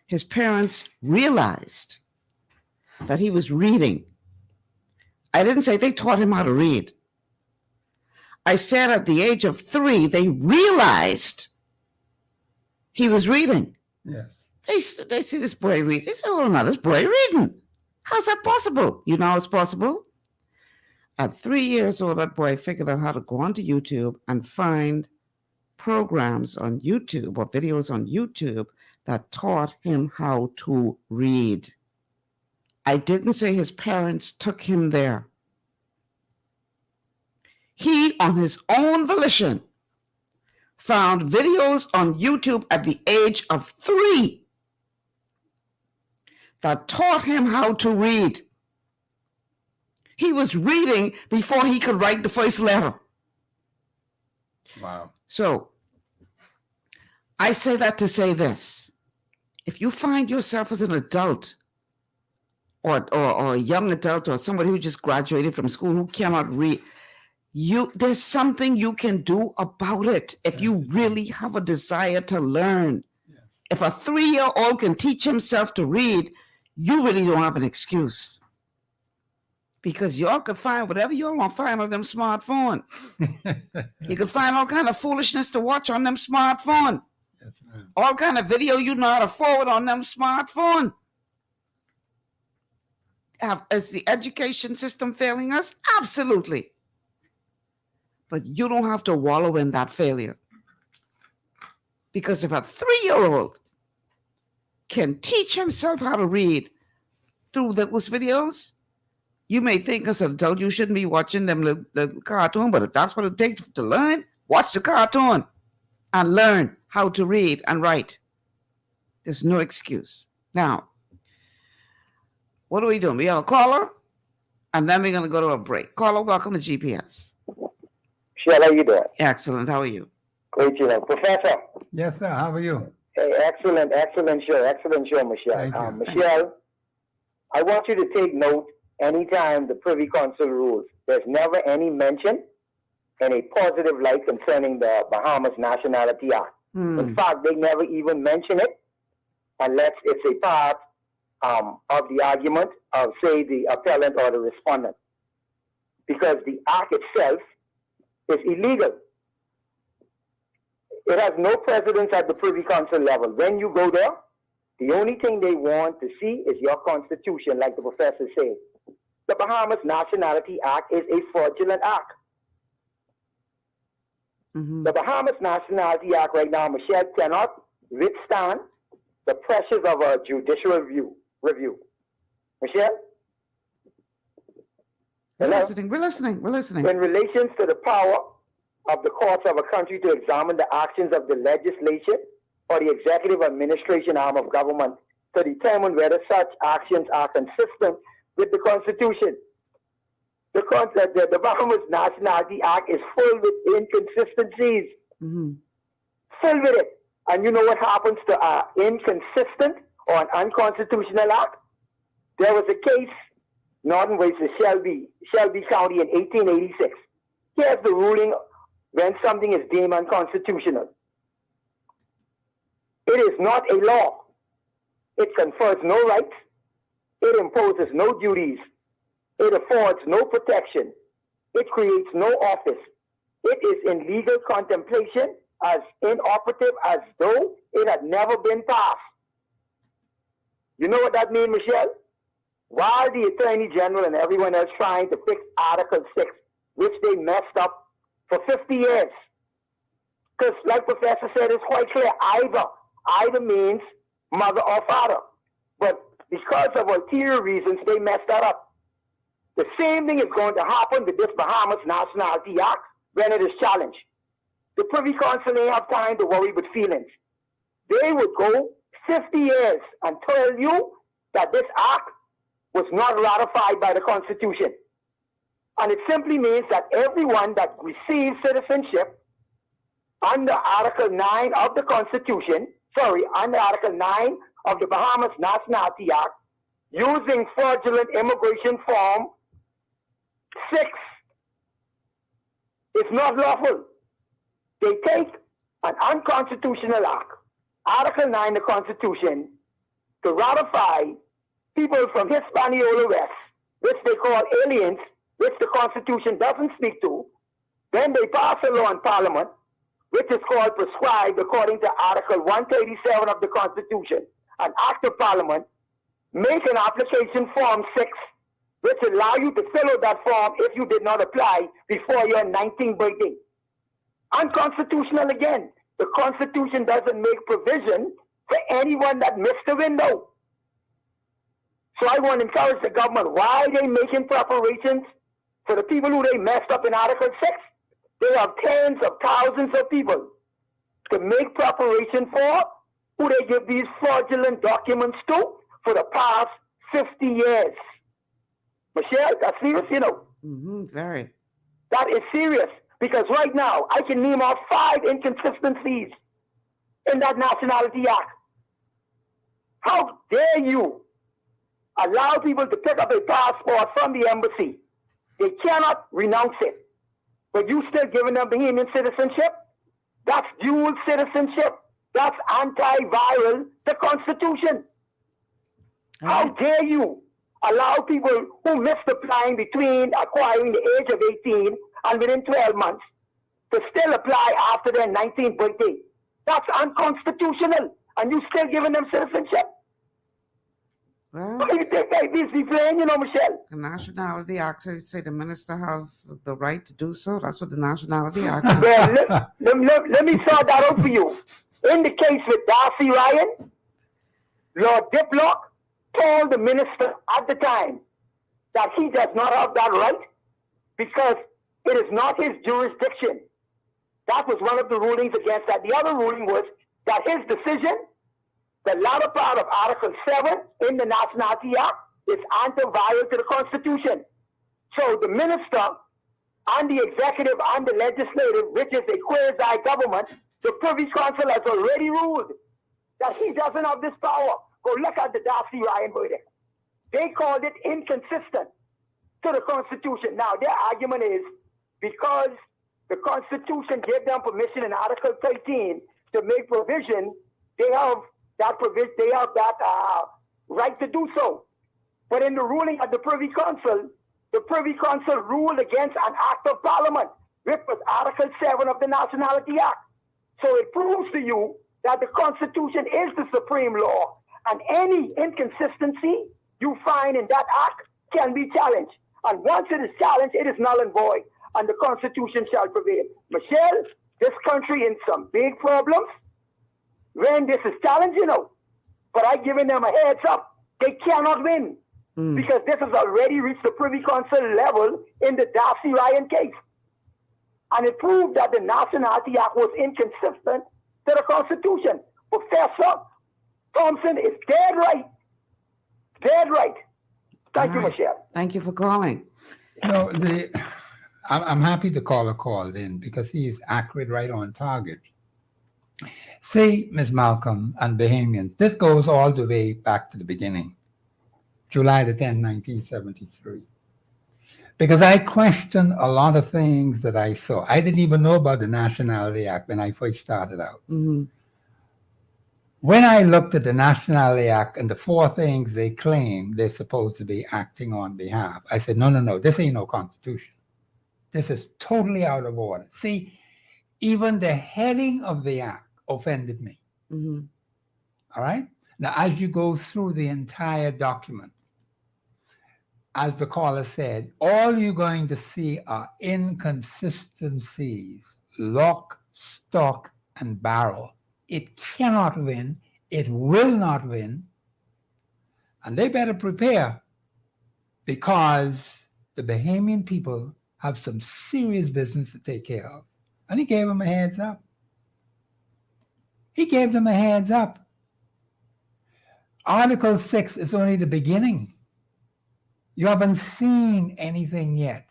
S5: his parents realized that he was reading. I didn't say they taught him how to read. I said at the age of 3, they realized he was reading.
S6: Yes.
S5: They see this boy read. They say, oh, no, this boy reading. How's that possible? You know how it's possible? At 3 years old, that boy figured out how to go onto YouTube and find programs on YouTube or videos on YouTube that taught him how to read. I didn't say his parents took him there. He, on his own volition, found videos on YouTube at the age of 3 that taught him how to read. He was reading before he could write the first letter.
S6: Wow.
S5: So, I say that to say this. If you find yourself as an adult or a young adult or somebody who just graduated from school who cannot read, there's something you can do about it if you really have a desire to learn.
S6: Yeah.
S5: If a 3-year-old can teach himself to read, you really don't have an excuse. Because y'all could find whatever y'all want to find on them smartphone. You could find all kind of foolishness to watch on them smartphone.
S6: Yes, ma'am.
S5: All kind of video you know how to forward on them smartphone. Is the education system failing us? Absolutely. But you don't have to wallow in that failure. Because if a 3-year-old can teach himself how to read through those videos, you may think as an adult you shouldn't be watching them the cartoon, but if that's what it takes to learn, watch the cartoon. and learn how to read and write. There's no excuse. Now, what are we doing? We have a caller, and then we're going to go to a break. Caller, welcome to GPS.
S15: Michelle, how you doing?
S5: Excellent. How are you?
S15: Great, Professor.
S6: Yes, sir. How are you?
S15: Hey, excellent show, Michelle.
S6: Thank you.
S15: Michelle, I want you to take note anytime the Privy Council rules. There's never any mention in a positive light concerning the Bahamas Nationality Act. In fact, they never even mention it unless it's a part of the argument of, say, the appellant or the respondent. Because the act itself is illegal. It has no precedence at the Privy Council level. When you go there, the only thing they want to see is your constitution, like the professor said. The Bahamas Nationality Act is a fraudulent act. The Bahamas Nationality Act right now, Michelle, cannot withstand the pressures of a judicial review. Michelle?
S5: We're listening.
S15: In relation to the power of the courts of a country to examine the actions of the legislature or the executive administration arm of government to determine whether such actions are consistent with the Constitution. The Bahamas Nationality Act is full with inconsistencies. Full with it. And you know what happens to an inconsistent or an unconstitutional act? There was a case, Northern versus Shelby County in 1886. Here's the ruling when something is deemed unconstitutional. It is not a law. It confers no rights. It imposes no duties. It affords no protection. It creates no office. It is in legal contemplation as inoperative as though it had never been passed. You know what that means, Michelle? While the Attorney General and everyone else trying to fix Article 6, which they messed up for 50 years. Because like Professor said, it's quite clear, either means mother or father. But because of ulterior reasons, they messed that up. The same thing is going to happen with this Bahamas Nationality Act when it is challenged. The Privy Council ain't have time to worry with feelings. They would go 50 years and tell you that this act was not ratified by the Constitution. And it simply means that everyone that receives citizenship under Article 9 of the Constitution, under Article 9 of the Bahamas Nationality Act, using fraudulent immigration form 6, is not lawful. They take an unconstitutional act, Article 9 of the Constitution, to ratify people from Hispaniola West, which they call aliens, which the Constitution doesn't speak to. Then they pass a law in Parliament, which is called prescribed according to Article 137 of the Constitution. An Act of Parliament, make an application form 6, which allow you to fill out that form if you did not apply before your 19th birthday. Unconstitutional again. The Constitution doesn't make provision for anyone that missed the window. So I want to encourage the government, why are they making preparations for the people who they messed up in Article 6? They have tens of thousands of people to make preparation for, who they give these fraudulent documents to for the past 50 years. Michelle, that's serious, you know.
S5: Very.
S15: That is serious. Because right now, I can name off 5 inconsistencies in that Nationality Act. How dare you allow people to pick up a passport from the embassy? They cannot renounce it. But you still giving them Bahamian citizenship? That's dual citizenship. That's anti-viral the Constitution. How dare you allow people who missed applying between acquiring the age of 18 and within 12 months to still apply after their 19th birthday? That's unconstitutional. And you still giving them citizenship?
S5: Well,
S15: what do you think they playing, you know, Michelle?
S5: The Nationality Act say the minister have the right to do so. That's what the Nationality Act
S15: Well, let me sort that out for you. In the case with Darcy Ryan, Lord Diplock told the minister at the time that he does not have that right because it is not his jurisdiction. That was one of the rulings against that. The other ruling was that his decision, the latter part of Article 7 in the Nationality Act, is anti-viral to the Constitution. So the minister and the executive and the legislative, which is a quasi-government, the Privy Council has already ruled that he doesn't have this power. Go look at the Darcy Ryan verdict. They called it inconsistent to the Constitution. Now, their argument is because the Constitution gave them permission in Article 13 to make provision, they have that right to do so. But in the ruling of the Privy Council ruled against an act of Parliament, which was Article 7 of the Nationality Act. So it proves to you that the Constitution is the supreme law, and any inconsistency you find in that act can be challenged. And once it is challenged, it is null and void, and the Constitution shall prevail. Michelle, this country in some big problems when this is challenged, but I've given them a heads up. They cannot win because this has already reached the Privy Council level in the Darcy Ryan case. And it proved that the Nationality Act was inconsistent to the Constitution. Professor Thompson is dead right. Dead right. Thank you, Michelle.
S5: Thank you for calling.
S6: No, I'm happy to call a call in because he is accurate, right on target. See, Ms. Malcolm and Bahamians, this goes all the way back to the beginning, July the 10th, 1973. Because I questioned a lot of things that I saw. I didn't even know about the Nationality Act when I first started out.
S5: Mm-hmm.
S6: When I looked at the Nationality Act and the 4 things they claim they're supposed to be acting on behalf, I said, no, this ain't no Constitution. This is totally out of order. See, even the heading of the act offended me.
S5: Mm-hmm.
S6: All right? Now, as you go through the entire document, as the caller said, all you're going to see are inconsistencies, lock, stock, and barrel. It cannot win. It will not win. And they better prepare because the Bahamian people have some serious business to take care of. And he gave them a heads up. He gave them a heads up. Article 6 is only the beginning. You haven't seen anything yet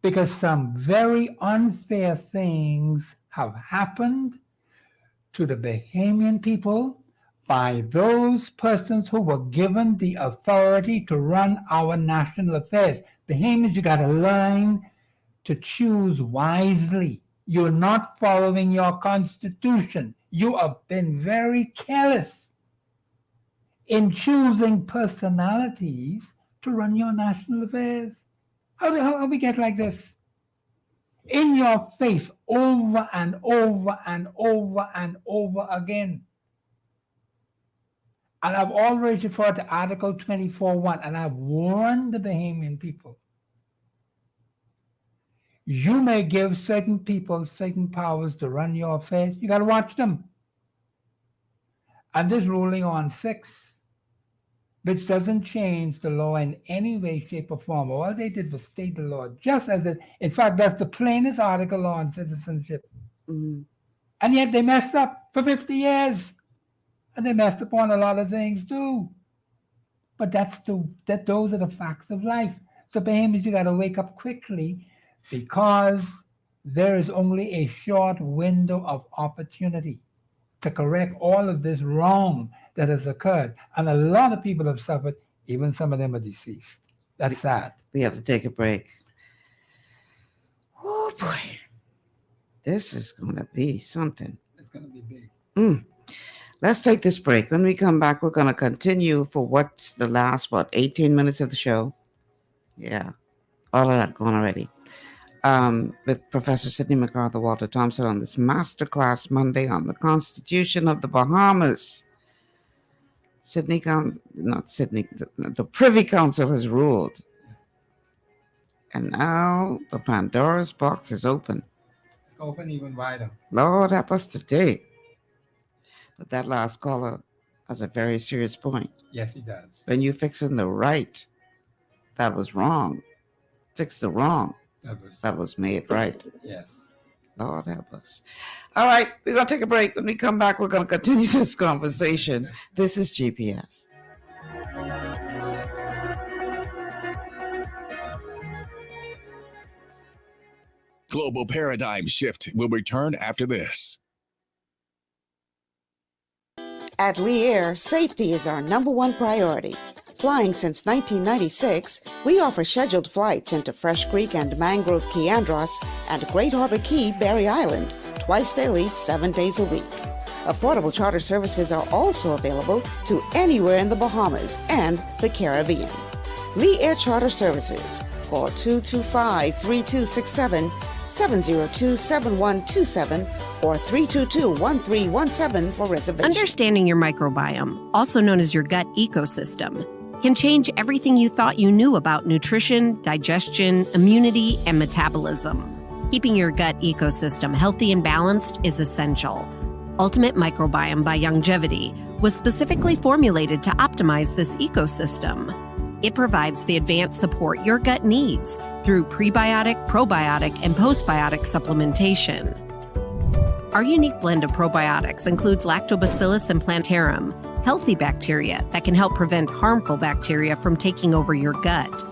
S6: because some very unfair things have happened to the Bahamian people by those persons who were given the authority to run our national affairs. Bahamians, you got to learn to choose wisely. You're not following your Constitution. You have been very careless in choosing personalities to run your national affairs. How we get like this? In your face, over and over and over and over again. And I've already referred to Article 24.1, and I've warned the Bahamian people. You may give certain people certain powers to run your affairs. You got to watch them. And this ruling on 6, which doesn't change the law in any way, shape, or form. All they did was state the law, just as it, in fact, that's the plainest article on citizenship.
S5: Mm-hmm.
S6: And yet they messed up for 50 years. And they messed up on a lot of things too. But those are the facts of life. So Bahamians, you got to wake up quickly because there is only a short window of opportunity to correct all of this wrong that has occurred. And a lot of people have suffered, even some of them are deceased. That's sad.
S5: We have to take a break. Oh boy. This is going to be something.
S6: It's going to be big.
S5: Let's take this break. When we come back, we're going to continue for what's the last, 18 minutes of the show? Yeah. All of that gone already. With Professor Sidney McArthur, Walter Thompson on this Masterclass Monday on the Constitution of the Bahamas. The Privy Council has ruled. And now the Pandora's box is open.
S6: It's open even wider.
S5: Lord help us today. But that last caller has a very serious point.
S6: Yes, he does.
S5: When you're fixing the right, that was wrong. Fix the wrong. That was made right.
S6: Yes.
S5: Lord help us. All right, we're going to take a break. When we come back, we're going to continue this conversation. This is GPS.
S8: Global Paradigm Shift will return after this.
S12: At Lee Air, safety is our #1 priority. Flying since 1996, we offer scheduled flights into Fresh Creek and Mangrove Key Andros and Great Harbor Key, Berry Island, twice daily, 7 days a week. Affordable charter services are also available to anywhere in the Bahamas and the Caribbean. Lee Air Charter Services. Call 225-3267, 702-7127, or 322-1317 for reservations.
S9: Understanding your microbiome, also known as your gut ecosystem, can change everything you thought you knew about nutrition, digestion, immunity, and metabolism. Keeping your gut ecosystem healthy and balanced is essential. Ultimate Microbiome by Longevity was specifically formulated to optimize this ecosystem. It provides the advanced support your gut needs through prebiotic, probiotic, and postbiotic supplementation. Our unique blend of probiotics includes Lactobacillus and Plantarum, healthy bacteria that can help prevent harmful bacteria from taking over your gut.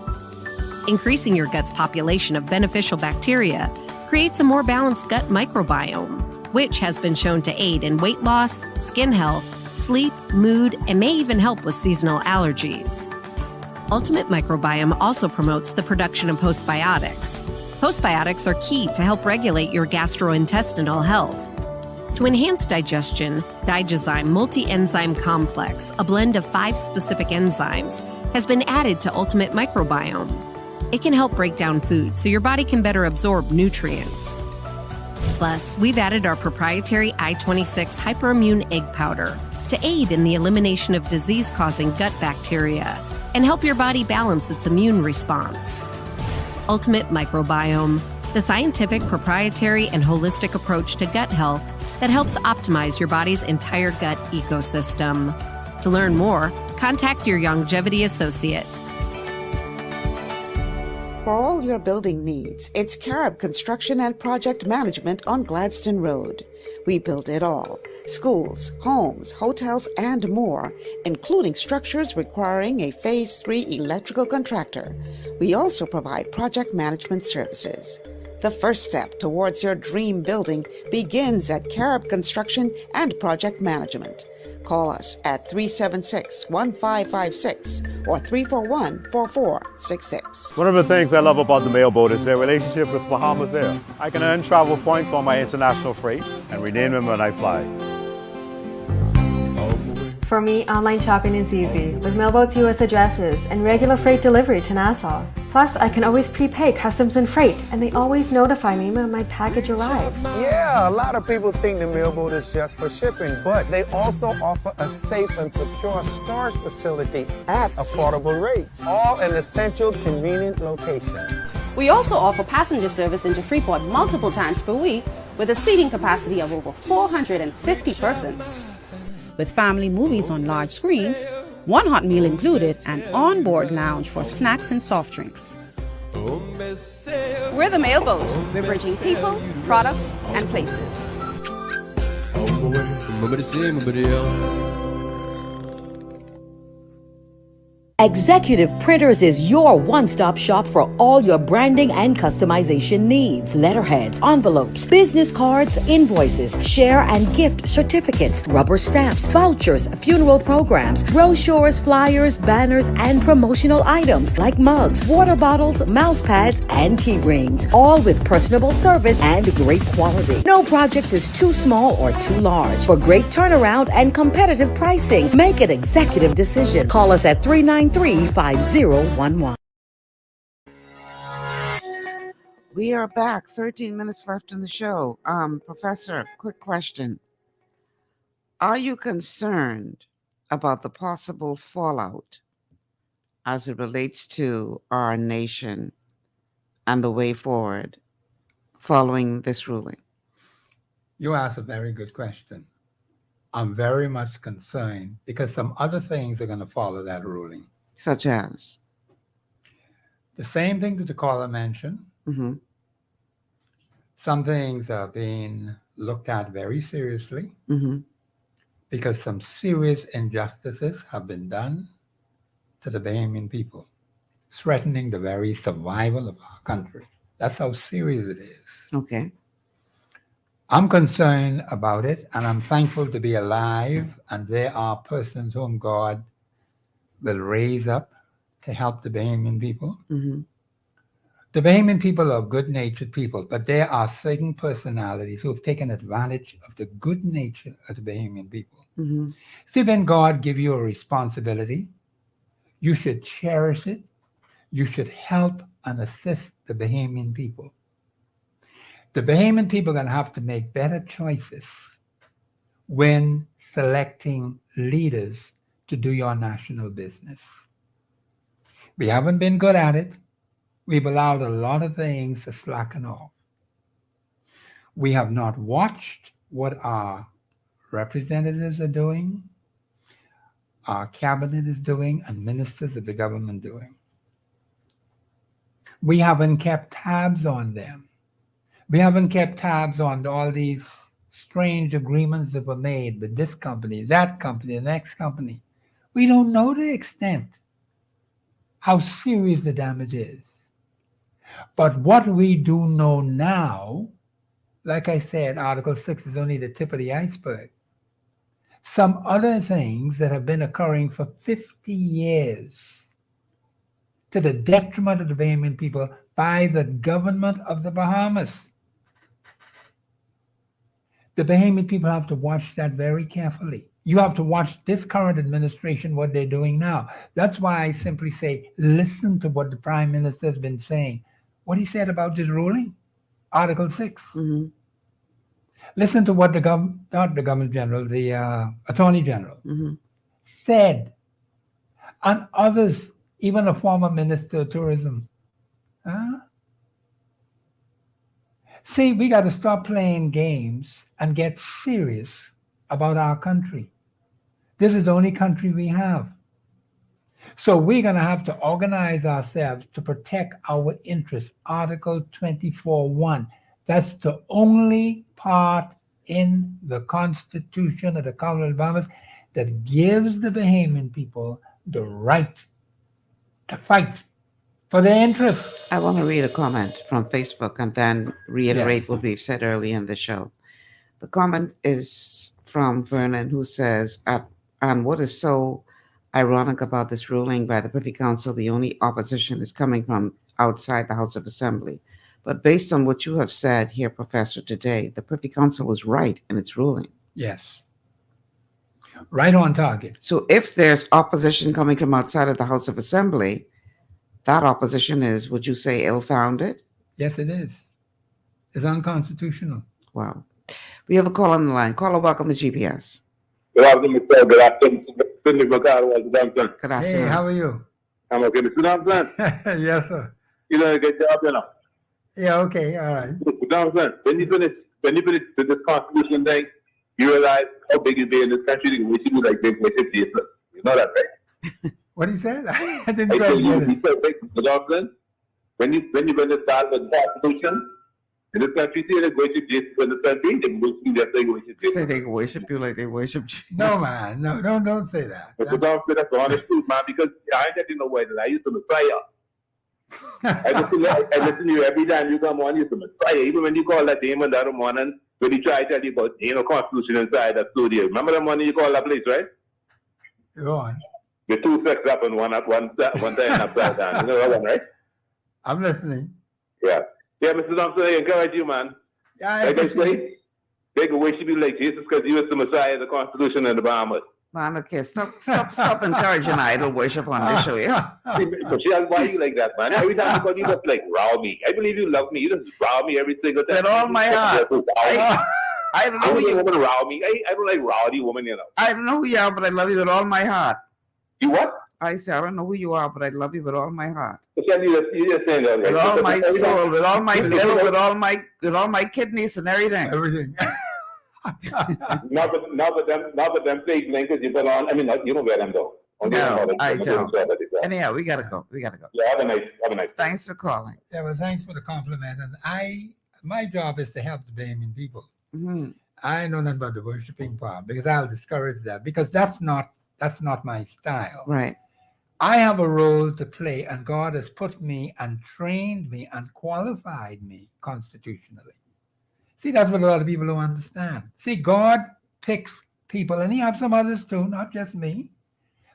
S9: Increasing your gut's population of beneficial bacteria creates a more balanced gut microbiome, which has been shown to aid in weight loss, skin health, sleep, mood, and may even help with seasonal allergies. Ultimate Microbiome also promotes the production of postbiotics. Postbiotics are key to help regulate your gastrointestinal health. To enhance digestion, Digizyme Multi-Enzyme Complex, a blend of 5 specific enzymes, has been added to Ultimate Microbiome. It can help break down food so your body can better absorb nutrients. Plus, we've added our proprietary I-26 hyperimmune egg powder to aid in the elimination of disease-causing gut bacteria and help your body balance its immune response. Ultimate Microbiome, the scientific, proprietary, and holistic approach to gut health that helps optimize your body's entire gut ecosystem. To learn more, contact your Longevity associate.
S12: For all your building needs, it's Carib Construction and Project Management on Gladstone Road. We build it all. Schools, homes, hotels, and more, including structures requiring a Phase 3 electrical contractor. We also provide project management services. The first step towards your dream building begins at Carib Construction and Project Management. Call us at 376-1556 or 341-4466.
S16: One of the things I love about the mailboat is their relationship with Bahamas Air. I can earn travel points on my international freight and redeem them when I fly.
S17: For me, online shopping is easy, with mailboat to US addresses and regular freight delivery to Nassau. Plus, I can always prepay customs and freight, and they always notify me when my package arrives.
S18: Yeah, a lot of people think the mailboat is just for shipping, but they also offer a safe and secure storage facility at affordable rates, all in a central, convenient location.
S19: We also offer passenger service into Freeport multiple times per week with a seating capacity of over 450 persons. With family movies on large screens, one hot meal included, and on-board lounge for snacks and soft drinks. We're the mailboat. We're bridging people, products, and places.
S20: Executive Printers is your one-stop shop for all your branding and customization needs. Letterheads, envelopes, business cards, invoices, share and gift certificates, rubber stamps, vouchers, funeral programs, brochures, flyers, banners, and promotional items like mugs, water bottles, mouse pads, and key rings, all with personable service and great quality. No project is too small or too large. For great turnaround and competitive pricing, make an executive decision. Call us at 393-5011.
S5: We are back. 13 minutes left in the show. Professor, quick question. Are you concerned about the possible fallout as it relates to our nation and the way forward following this ruling?
S6: You asked a very good question. I'm very much concerned because some other things are going to follow that ruling.
S5: Such as?
S6: The same thing that the caller mentioned.
S5: Mm-hmm.
S6: some things are being looked at very seriously because some serious injustices have been done to the Bahamian people, threatening the very survival of our country. That's how serious it is.
S5: Okay.
S6: I'm concerned about it, and I'm thankful to be alive, and there are persons whom God will raise up to help the Bahamian people. The Bahamian people are good-natured people, but there are certain personalities who have taken advantage of the good nature of the Bahamian people. See, when God gives you a responsibility, you should cherish it. You should help and assist the Bahamian people. The Bahamian people are going to have to make better choices when selecting leaders to do your national business. We haven't been good at it. We've allowed a lot of things to slacken off. We have not watched what our representatives are doing, our cabinet is doing, and ministers of the government doing. We haven't kept tabs on them. We haven't kept tabs on all these strange agreements that were made with this company, that company, the next company. We don't know the extent, how serious the damage is. But what we do know now, like I said, Article 6 is only the tip of the iceberg. Some other things that have been occurring for 50 years to the detriment of the Bahamian people by the government of the Bahamas. The Bahamian people have to watch that very carefully. You have to watch this current administration, what they're doing now. That's why I simply say, listen to what the Prime Minister has been saying. What he said about this ruling, Article 6. Listen to what not the Governor General, the Attorney General said, and others, even a former Minister of Tourism. See, we got to stop playing games and get serious about our country. This is the only country we have. So we're going to have to organize ourselves to protect our interests. Article 24(1). That's the only part in the Constitution of the Commonwealth of Bahamas that gives the Bahamian people the right to fight for their interests.
S5: I want to read a comment from Facebook and then reiterate what we've said earlier in the show. The comment is from Vernon, who says, and what is so ironic about this ruling by the Privy Council, the only opposition is coming from outside the House of Assembly. But based on what you have said here, Professor, today, the Privy Council was right in its ruling.
S6: Yes. Right on target.
S5: So if there's opposition coming from outside of the House of Assembly, that opposition is, would you say, ill-founded?
S6: Yes, it is. It's unconstitutional.
S5: Wow. We have a call on the line. Caller, welcome to GPS.
S7: Good afternoon, sir. Good afternoon. Good afternoon.
S6: Hey, how are you?
S7: I'm okay. Mr. Thompson?
S6: Yes, sir.
S7: You know, get job, you know.
S6: Yeah, okay, all right.
S7: Mr. Thompson, when you finish with this Constitution thing, you realize how big it is in this country. We should do like big worship Jesus. You know that, right?
S6: What he said? I didn't quite get it.
S7: Mr. Thompson, when you start with the Constitution, in this country, see, they worship Jesus in this country, they worship Jesus.
S5: Say they worship you like they worship Jesus.
S6: No, man. No, don't say that.
S7: Mr. Thompson, that's the honest truth, man, because I ain't getting no way that I used to Messiah. I listen to you every time you come on, you're the Messiah. Even when you call that demon the other morning, when he try to tell you about, Constitution inside that studio. Remember the morning you call that place, right?
S6: Go on.
S7: The two sets up and one side upside down. You know that one, right?
S6: I'm listening.
S7: Yeah. Yeah, Mr. Thompson, I encourage you, man.
S6: Yeah,
S7: like I say, they can worship you like Jesus because you is the Messiah of the Constitution in the Bahamas.
S5: Man, okay, stop encouraging idol worship on this show, yeah?
S7: Michelle, why are you like that, man? Every time you call, you just like row me. I believe you love me. You just row me every single time.
S5: With all my heart. I don't know who you
S7: woman row me. I don't like rowdy woman, you know.
S5: I don't know who you are, but I love you with all my heart.
S7: You what?
S5: I say, I don't know who you are, but I love you with all my heart.
S7: Michelle, you just saying that.
S5: With all my soul, with all my liver, with all my kidneys and everything.
S6: Everything.
S7: Not with them fake blankets you put on. I mean, you don't wear them though.
S5: No, I don't. Anyhow, we gotta go.
S7: Yeah, have a nice.
S5: Thanks for calling.
S6: Yeah, well, thanks for the compliment. And I my job is to help the Bahamian people.
S5: Mhm.
S6: I know nothing about the worshiping part because I'll discourage that because that's not my style.
S5: Right.
S6: I have a role to play, and God has put me and trained me and qualified me constitutionally. See, that's what a lot of people don't understand. See, God picks people, and He has some others too, not just me,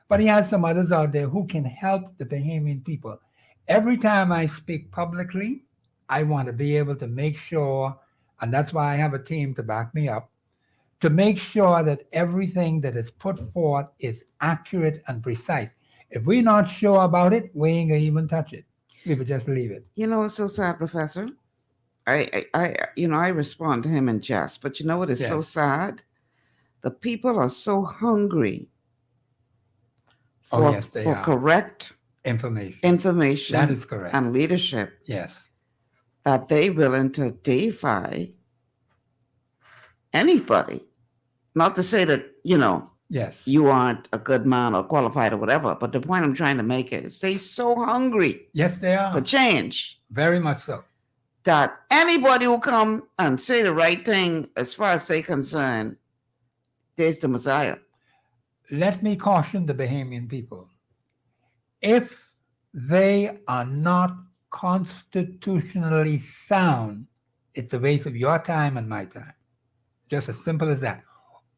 S6: but He has some others out there who can help the Bahamian people. Every time I speak publicly, I want to be able to make sure, and that's why I have a team to back me up, to make sure that everything that is put forth is accurate and precise. If we're not sure about it, we ain't gonna even touch it. We would just leave it.
S5: You know, it's so sad, Professor. I respond to him in jest, but you know what is so
S6: Yes.
S5: sad? The people are so hungry for,
S6: Oh, yes, they
S5: for
S6: are.
S5: correct
S6: Information. That is correct.
S5: and leadership
S6: Yes.
S5: that they willing to deify anybody. Not to say that,
S6: Yes.
S5: you aren't a good man or qualified or whatever, but the point I'm trying to make is they're so hungry
S6: Yes, they are.
S5: for change
S6: Very much so.
S5: that anybody who come and say the right thing as far as they're concerned, there's the Messiah.
S6: Let me caution the Bahamian people. If they are not constitutionally sound, it's a waste of your time and my time. Just as simple as that.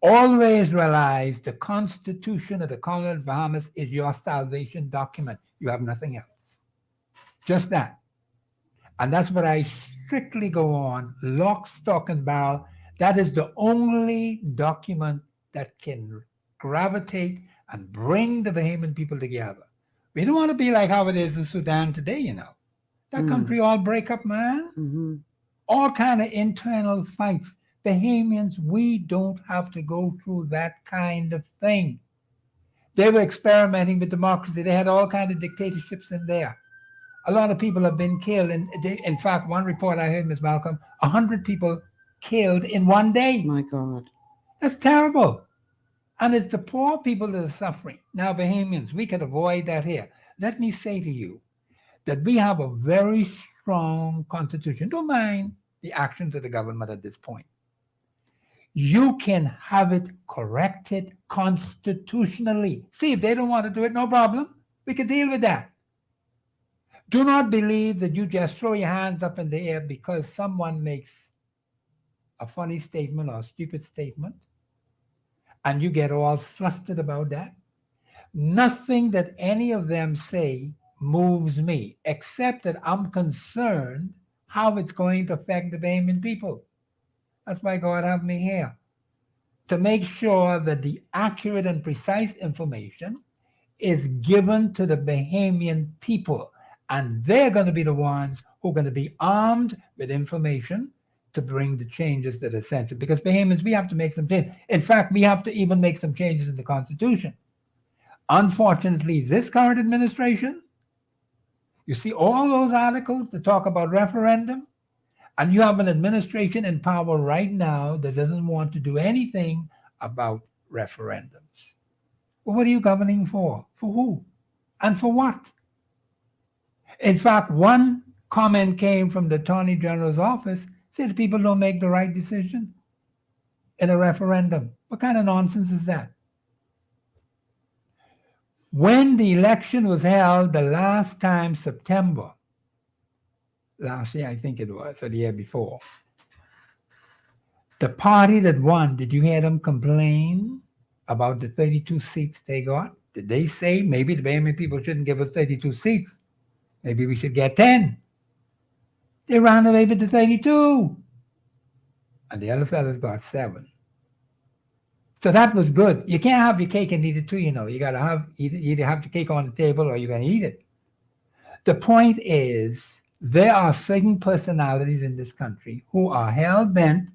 S6: Always realize the Constitution of the Colony of Bahamas is your salvation document. You have nothing else. Just that. And that's what I strictly go on, lock, stock, and barrel. That is the only document that can gravitate and bring the Bahamian people together. We don't want to be like how it is in Sudan today, That country all break up, man.
S5: Mm-hmm.
S6: All kind of internal fights. Bahamians, we don't have to go through that kind of thing. They were experimenting with democracy. They had all kinds of dictatorships in there. A lot of people have been killed. And in fact, one report I heard, Ms. Malcolm, 100 people killed in one day.
S5: My God.
S6: That's terrible. And it's the poor people that are suffering. Now, Bahamians, we could avoid that here. Let me say to you that we have a very strong constitution. Don't mind the actions of the government at this point. You can have it corrected constitutionally. See, if they don't want to do it, no problem. We can deal with that. Do not believe that you just throw your hands up in the air because someone makes a funny statement or a stupid statement and you get all flustered about that. Nothing that any of them say moves me, except that I'm concerned how it's going to affect the Bahamian people. That's why God have me here, to make sure that the accurate and precise information is given to the Bahamian people. And they're going to be the ones who are going to be armed with information to bring the changes that are essential. Because Bahamians, we have to make some changes. In fact, we have to even make some changes in the Constitution. Unfortunately, this current administration, you see all those articles that talk about referendum, and you have an administration in power right now that doesn't want to do anything about referendums. Well, what are you governing for? For who? And for what? In fact, one comment came from the Attorney General's office, said people don't make the right decision in a referendum. What kind of nonsense is that? When the election was held the last time, September, last year I think it was, or the year before, the party that won, did you hear them complain about the 32 seats they got? Did they say maybe the Bahamian people shouldn't give us 32 seats? Maybe we should get 10. They ran away with the 32. And the other fellas got 7. So that was good. You can't have your cake and eat it too, You got to have either have the cake on the table or you're going to eat it. The point is, there are certain personalities in this country who are hell-bent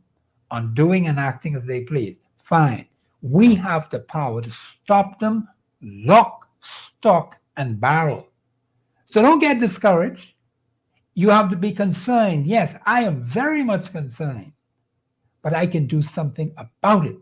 S6: on doing and acting as they please. Fine. We have the power to stop them, lock, stock, and barrel. So don't get discouraged. You have to be concerned. Yes, I am very much concerned, but I can do something about it,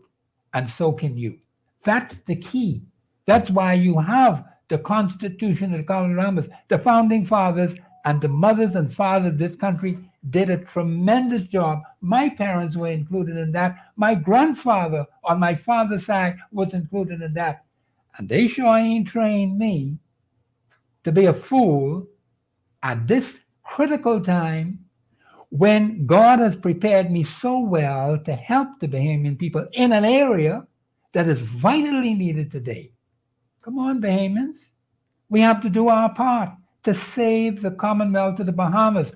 S6: and so can you. That's the key. That's why you have the Constitution of the Colony of Bahamas. The founding fathers and the mothers and fathers of this country did a tremendous job. My parents were included in that. My grandfather on my father's side was included in that. And they sure ain't trained me to be a fool at this critical time when God has prepared me so well to help the Bahamian people in an area that is vitally needed today. Come on, Bahamians. We have to do our part to save the Commonwealth of the Bahamas.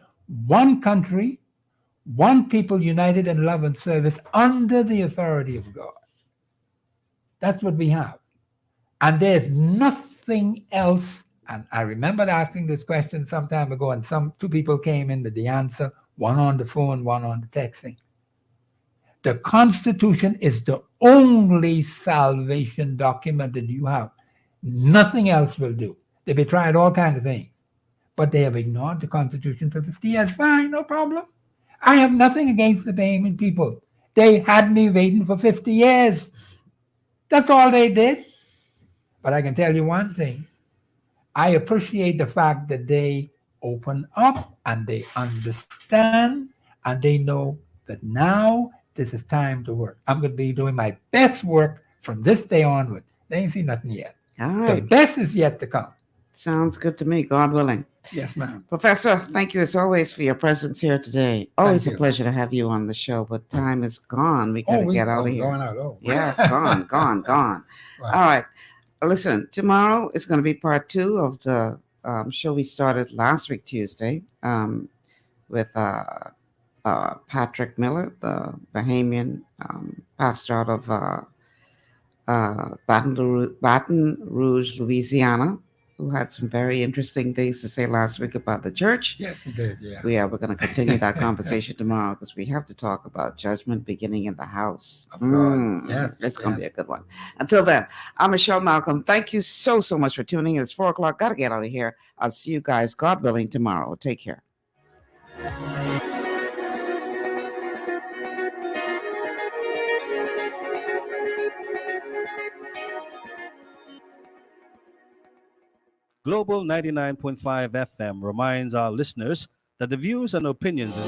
S6: One country, one people united in love and service under the authority of God. That's what we have. And there's nothing else. And I remember asking this question some time ago, and two people came in with the answer, one on the phone, one on the texting. The Constitution is the only salvation document that you have. Nothing else will do. They've tried all kinds of things, but they have ignored the Constitution for 50 years. Fine, no problem. I have nothing against the Bahamian people. They had me waiting for 50 years. That's all they did. But I can tell you one thing. I appreciate the fact that they open up and they understand and they know that now this is time to work. I'm going to be doing my best work from this day onward. They ain't seen nothing yet.
S5: All right.
S6: The best is yet to come.
S5: Sounds good to me, God willing.
S6: Yes, ma'am.
S5: Professor, thank you as always for your presence here today. Always
S6: Thank
S5: a
S6: you.
S5: pleasure to have you on the show, but time is gone. We got to get out of here.
S6: Going out. Oh.
S5: Yeah, gone.
S6: Right.
S5: All right. Listen, tomorrow is going to be part 2 of the show we started last week, Tuesday, with Patrick Miller, the Bahamian pastor out of Baton Rouge, Louisiana, who had some very interesting things to say last week about the church.
S6: Yes, he did, yeah.
S5: We're going to continue that conversation tomorrow because we have to talk about judgment beginning in the house.
S6: Yes,
S5: it's going to be a good one. Until then, I'm Michelle Malcolm. Thank you so much for tuning in. It's 4 o'clock. Got to get out of here. I'll see you guys, God willing, tomorrow. Take care.
S2: Global 99.5 FM reminds our listeners that the views and opinions of